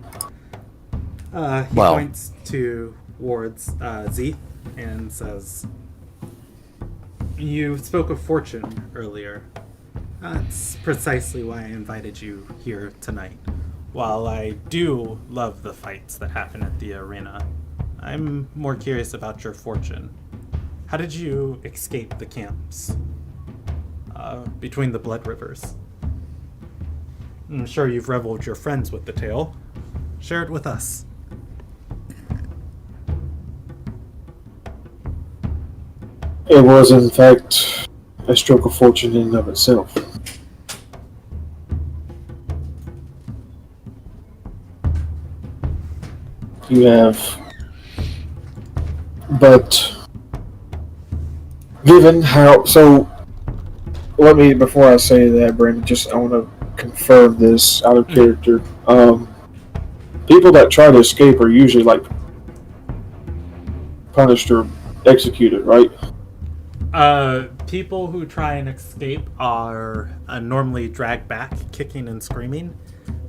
F: He points towards Zeeth and says, you spoke of fortune earlier. That's precisely why I invited you here tonight. While I do love the fights that happen at the arena, I'm more curious about your fortune. How did you escape the camps between the Blood Rivers? I'm sure you've reveled your friends with the tale. Share it with us.
B: It was, in fact, a stroke of fortune in and of itself. You have, but given how, so let me, before I say that, Brandon, I want to confirm this out of character. People that try to escape are usually like punished or executed, right?
F: People who try and escape are normally dragged back, kicking and screaming.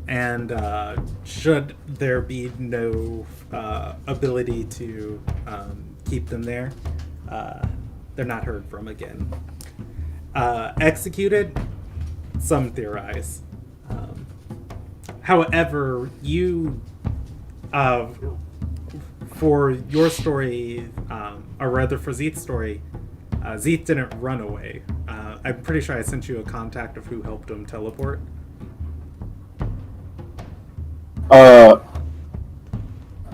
F: And should there be no ability to keep them there, they're not heard from again. Executed, some theorize. However, you, for your story, or rather for Zeeth's story, Zeeth didn't run away. I'm pretty sure I sent you a contact of who helped him teleport.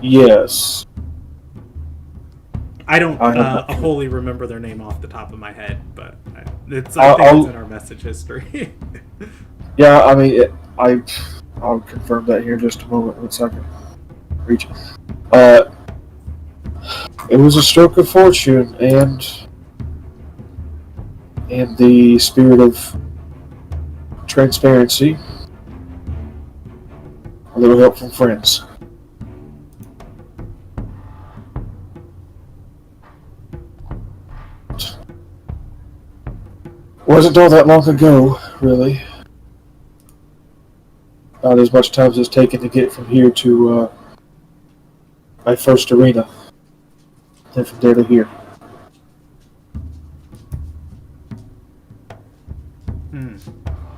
B: Yes.
F: I don't
B: I
F: wholly remember their name off the top of my head, but I think it's in our message history.
B: Yeah, I mean, I'll confirm that here in just a moment. 1 second. Reach. It was a stroke of fortune, and the spirit of transparency, a little help from friends. Wasn't all that long ago, really. Not as much time as it's taken to get from here to my first arena, then from there to here.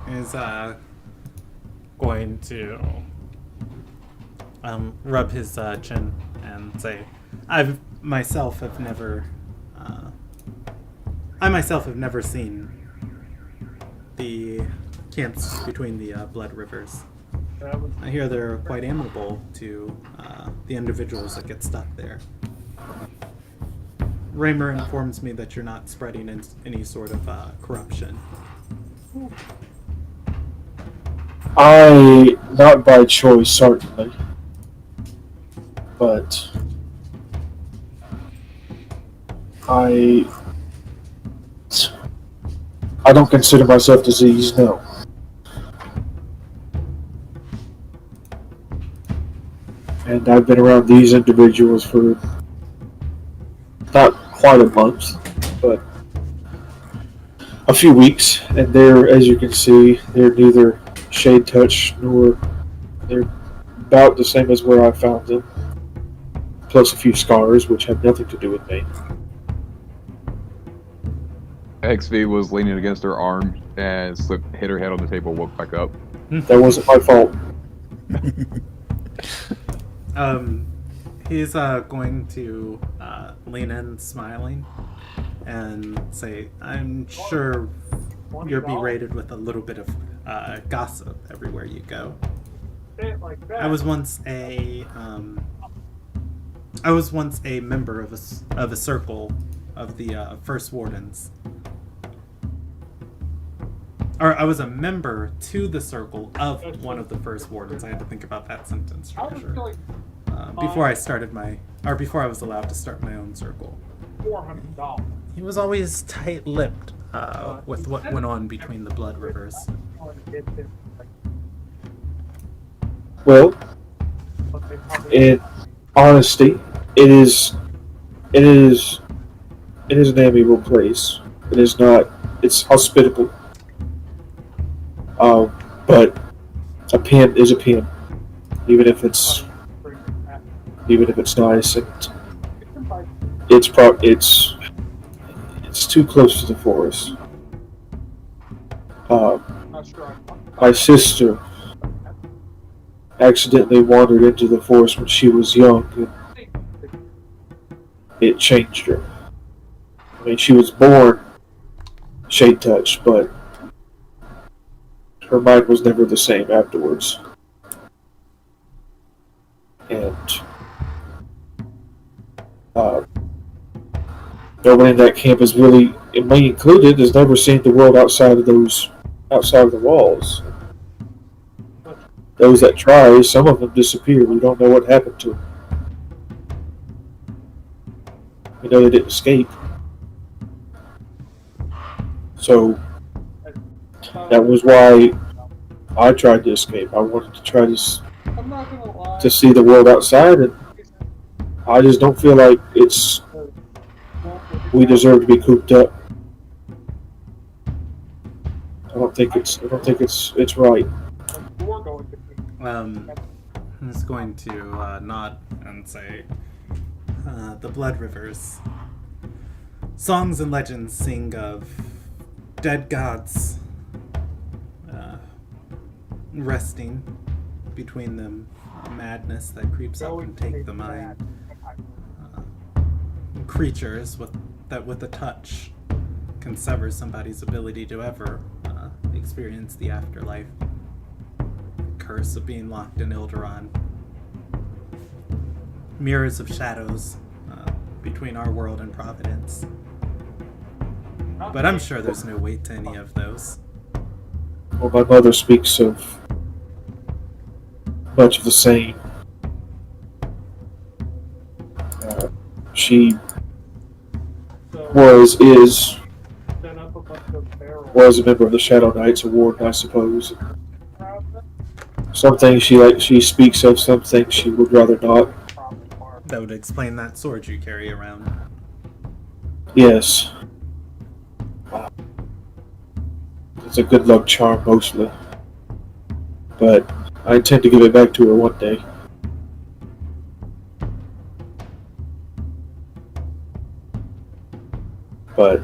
F: Is going to rub his chin and say, I myself have never seen the camps between the blood rivers. I hear they're quite amiable to the individuals that get stuck there. Raymer informs me that you're not spreading any sort of corruption.
B: Not by choice, certainly, but I don't consider myself diseased, no. And I've been around these individuals for not quite a month, but a few weeks, and they're, as you can see, they're neither shade touch nor they're about the same as where I found them, plus a few scars which have nothing to do with me.
D: XV was leaning against her arm and hit her head on the table, woke back up.
B: That wasn't my fault.
F: He's going to lean in, smiling, and say, I'm sure you're berated with a little bit of gossip everywhere you go. I was once a member of a circle of the first wardens. Or I was a member to the circle of one of the first wardens. I had to think about that sentence structure before I was allowed to start my own circle.
G: $400.
F: He was always tight-lipped with what went on between the blood rivers.
B: Well, in honesty, it is an amiable place. It is not. It's hospitable. But a pen is a pen, even if it's nice, and it's too close to the forest. My sister accidentally wandered into the forest when she was young, and it changed her. I mean, she was born shade touch, but her mind was never the same afterwards. don't. Nobody in that camp is really, and me included, has never seen the world outside of the walls. Those that try, some of them disappear. We don't know what happened to them. We know they didn't escape. So that was why I tried to escape. I wanted to try
G: I'm not gonna lie.
B: to see the world outside, and I just don't feel like we deserve to be cooped up. I don't think it's right.
G: We're going to be.
F: I'm just going to nod and say, the Blood Rivers. Songs and legends sing of dead gods resting between them, a madness that creeps up and take the mind. Creatures that with a touch can sever somebody's ability to ever experience the afterlife. Curse of being locked in Ilderon. Mirrors of shadows between our world and Providence. But I'm sure there's no weight to any of those.
B: Well, my mother speaks of much of the same. She was a member of the Shadow Knights Award, I suppose. Some things she speaks of, some things she would rather not.
F: That would explain that sword you carry around.
B: Yes. It's a good luck charm mostly. But I intend to give it back to her one day. But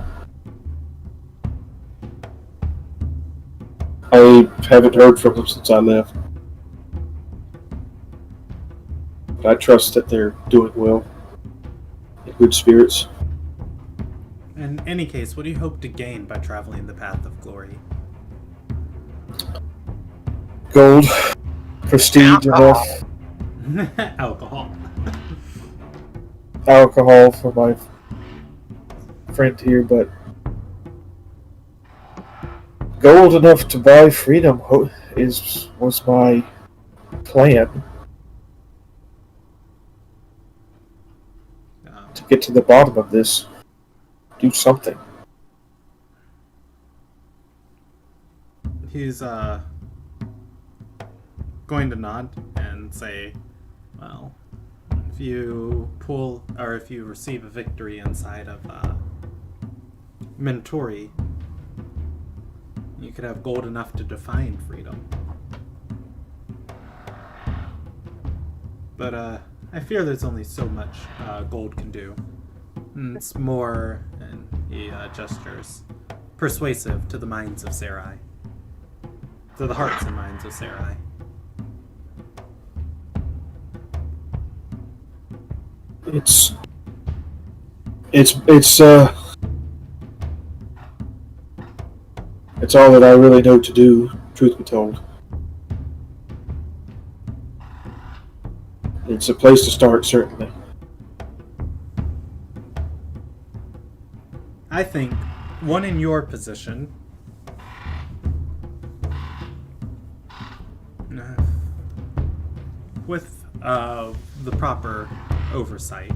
B: I haven't heard from them since I left. But I trust that they're doing well, in good spirits.
F: In any case, what do you hope to gain by traveling the path of glory?
B: Gold, prestige enough,
F: Alcohol.
B: alcohol for my friend here, but gold enough to buy freedom was my plan. To get to the bottom of this, do something.
F: He's going to nod and say, well, if you receive a victory inside of Mentori, you could have gold enough to define freedom. But I fear there's only so much gold can do. And it's more, and he gestures, persuasive to the minds of Sarai. To the hearts and minds of Sarai.
B: It's all that I really know to do, truth be told. It's a place to start, certainly.
F: I think one in your position with the proper oversight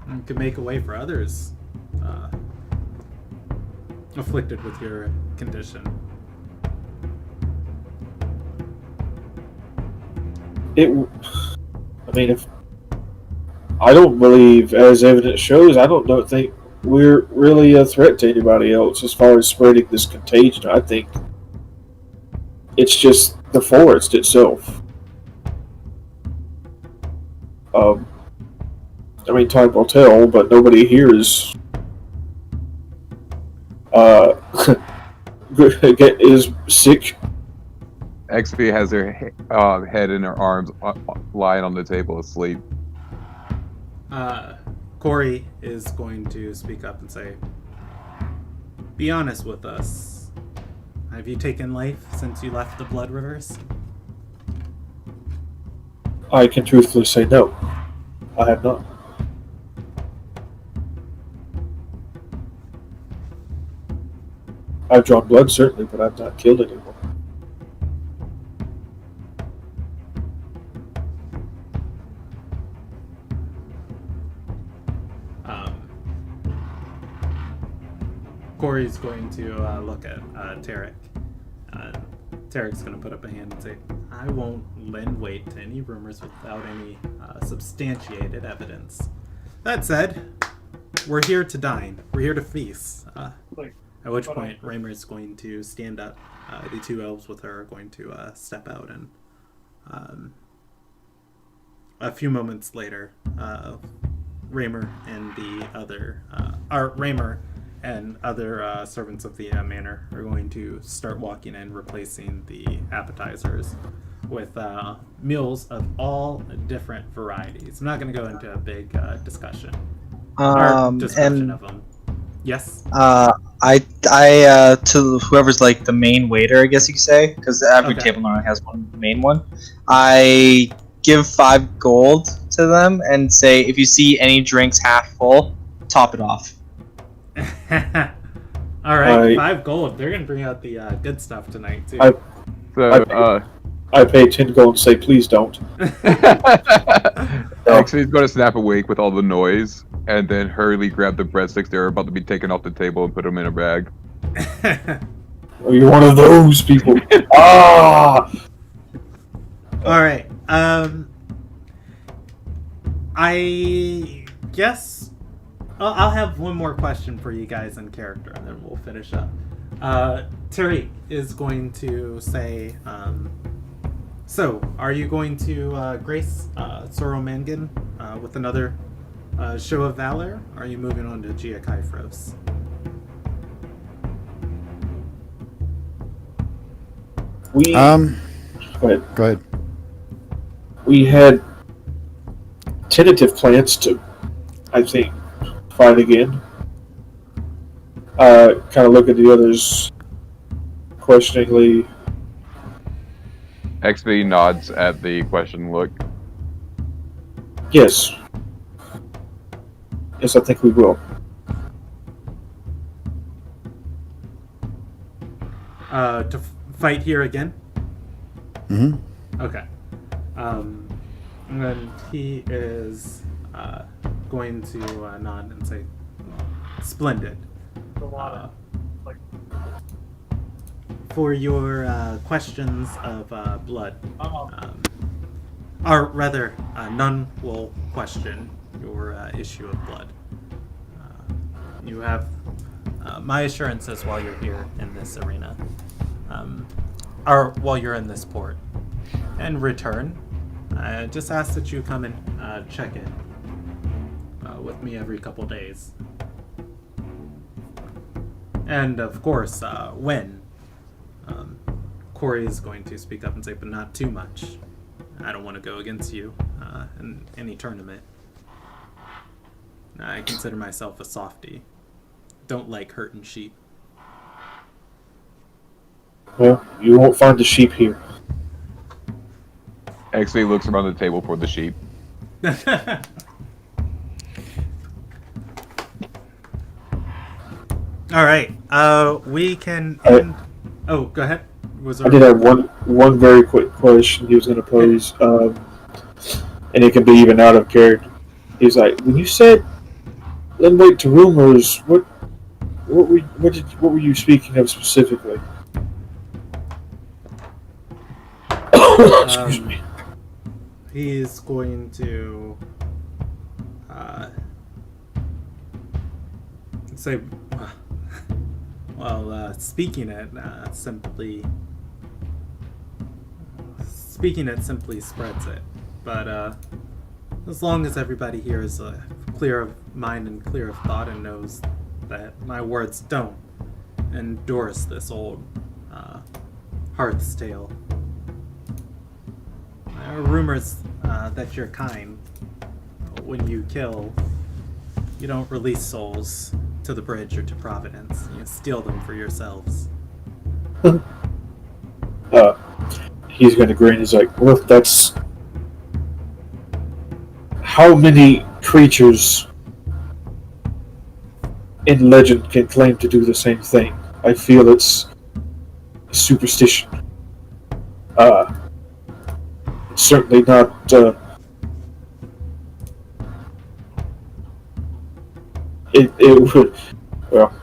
F: you could make a way for others afflicted with your condition.
B: If I don't believe, as evidence shows, I don't think we're really a threat to anybody else as far as spreading this contagion. I think it's just the forest itself. Time will tell, but nobody here is is sick.
D: XP has her head in her arms, lying on the table asleep.
F: Corey is going to speak up and say, be honest with us. Have you taken life since you left the Blood Rivers?
B: I can truthfully say no. I have not. I've drawn blood, certainly, but I've not killed anyone.
A: Corey's going to look at Tarek. Tarek's going to put up a hand and say, I won't lend weight to any rumors without any substantiated evidence. That said, we're here to dine. We're here to feast. At which point, Raymer's going to stand up. The two elves with her are going to step out, and a few moments later, Raymer and the other, Raymer and other servants of the manor are going to start walking in, replacing the appetizers with meals of all different varieties. I'm not going to go into a big discussion
E: And
A: of them. Yes.
E: I to whoever's like the main waiter, I guess you could say, because every table normally has one main one. I give 5 gold to them and say, if you see any drinks half full, top it off.
A: All right, 5 gold. They're gonna bring out the good stuff tonight too.
B: I pay 10 gold and say, please don't.
D: Actually, he's going to snap awake with all the noise, and then hurriedly grab the breadsticks that are about to be taken off the table and put them in a bag.
B: Oh, you're one of those people. Ah!
A: All right. I guess I'll have one more question for you guys in character, and then we'll finish up. Tariq is going to say, so, are you going to grace Soro Mangan with another show of valor? Or are you moving on to Gia Kyphros?
B: Go
C: ahead.
B: We had tentative plans to, I think, fight again. Kind of look at the others questioningly.
D: XV nods at the question look.
B: Yes. Yes, I think we will.
A: To fight here again?
C: Mm-hmm.
A: Okay. And then he is going to nod and say, splendid. For your questions of blood, or rather, none will question your issue of blood. You have my assurances while you're here in this arena, or while you're in this port. In return, I just ask that you come and check in with me every couple days. And of course, when Corey is going to speak up and say, but not too much. I don't want to go against you in any tournament. I consider myself a softie. Don't like hurting sheep.
B: Well, you won't find the sheep here.
D: XV looks around the table for the sheep.
A: All right. We can end... Oh, go ahead.
B: I did have one very quick question he was going to pose, and it can be even out of character. He's like, when you said "let's wait to rumors," what were you speaking of specifically? Excuse me.
A: He's going to say, well, speaking it simply spreads it. But as long as everybody here is clear of mind and clear of thought and knows that my words don't endorse this old hearth's tale. There are rumors that you're kind. When you kill, you don't release souls to the bridge or to Providence. You steal them for yourselves.
B: He's going to grin. He's like, well, that's how many creatures in legend can claim to do the same thing? I feel it's superstition. Certainly not. It would. Well,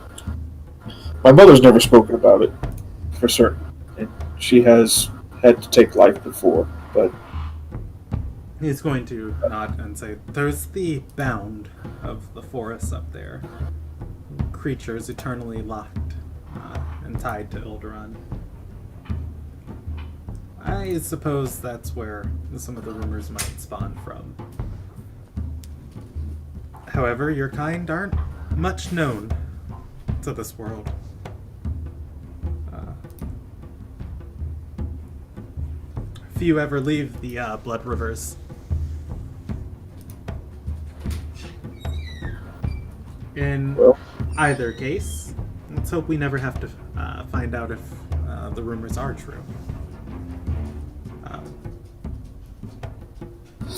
B: my mother's never spoken about it for certain, and she has had to take life before. But
A: He's going to nod and say, "There's the bound of the forest up there. Creatures eternally locked and tied to Ilderon. I suppose that's where some of the rumors might spawn from. However, your kind aren't much known to this world. Few ever leave the Blood Rivers. In either case, let's hope we never have to find out if the rumors are true.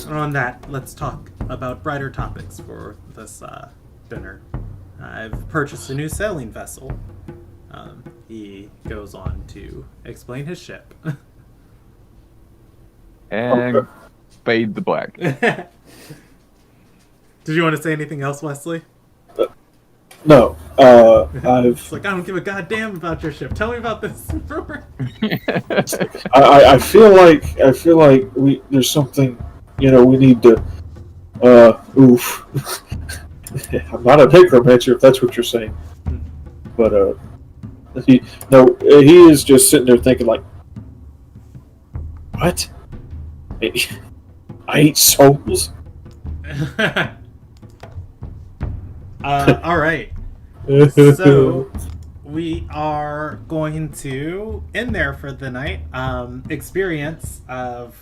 A: And on that, let's talk about brighter topics for this dinner. I've purchased a new sailing vessel. He goes on to explain his ship.
D: And fade the black.
A: Did you want to say anything else, Wesley?
B: no,
A: It's like, I don't give a goddamn about your ship. Tell me about this rumor.
B: I feel like there's something. We need to. Oof. I'm not a necromancer, if that's what you're saying. But he is just sitting there thinking like, what? I eat souls.
A: All right. So we are going to end there for the night. Experience of.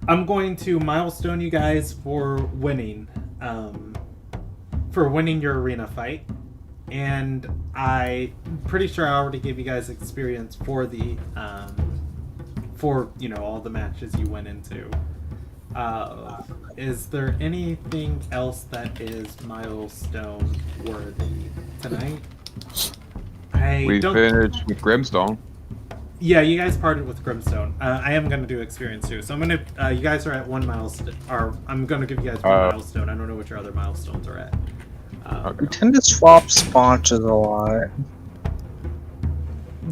A: I'm going to milestone you guys for winning your arena fight, and I'm pretty sure I already gave you guys experience for the all the matches you went into. Is there anything else that is milestone worthy tonight?
D: We finished with Grimstone.
A: Yeah, you guys parted with Grimstone. I am going to do experience too. So I'm going to... you guys are at one milestone. Or I'm going to give you guys one milestone. I don't know what your other milestones are at.
E: We tend to swap sponsors a lot.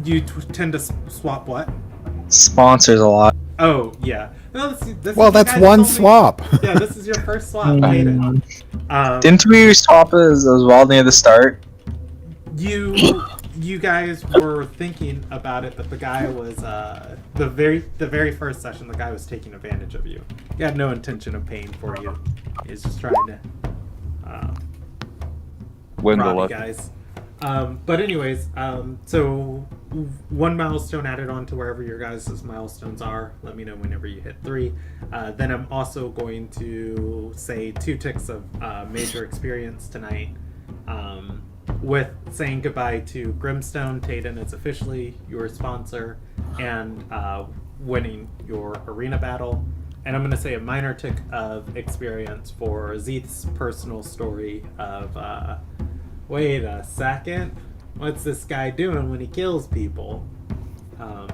A: You tend to swap what?
E: Sponsors a lot.
A: Oh, yeah. No,
C: that's one swap.
A: Yeah, this is your first swap. I hate it.
E: Didn't we swap as well near the start?
A: You guys were thinking about it, but the guy was the very first session. The guy was taking advantage of you. He had no intention of paying for you. He's just trying to
D: Win the
A: rob you
D: luck.
A: guys. But anyways, so one milestone added on to wherever your guys' milestones are. Let me know whenever you hit 3. Then I'm also going to say 2 ticks of major experience tonight. With saying goodbye to Grimstone. Tayden is officially your sponsor, and winning your arena battle. And I'm going to say a minor tick of experience for Zeeth's personal story of, wait a second, what's this guy doing when he kills people?
B: Now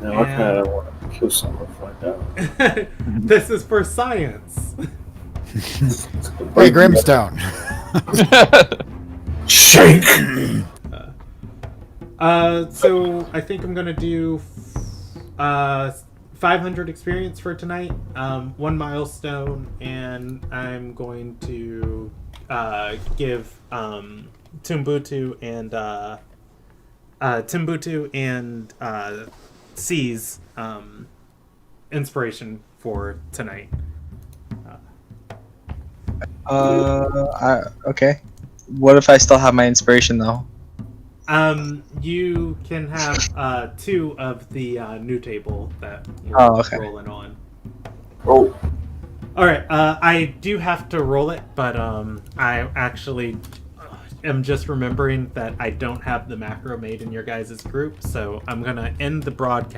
B: I kind of want to kill someone to find out.
A: This is for science.
C: Hey, Grimstone.
B: Shake!
A: So I think I'm gonna do 500 experience for tonight, 1 milestone, and I'm going to give Timbuktu and C's inspiration for tonight.
E: Okay. What if I still have my inspiration though?
A: You can have 2 of the new table that we're rolling on.
B: Oh.
A: Alright, I do have to roll it, but I actually am just remembering that I don't have the macro made in your guys' group, so I'm gonna end the broadcast.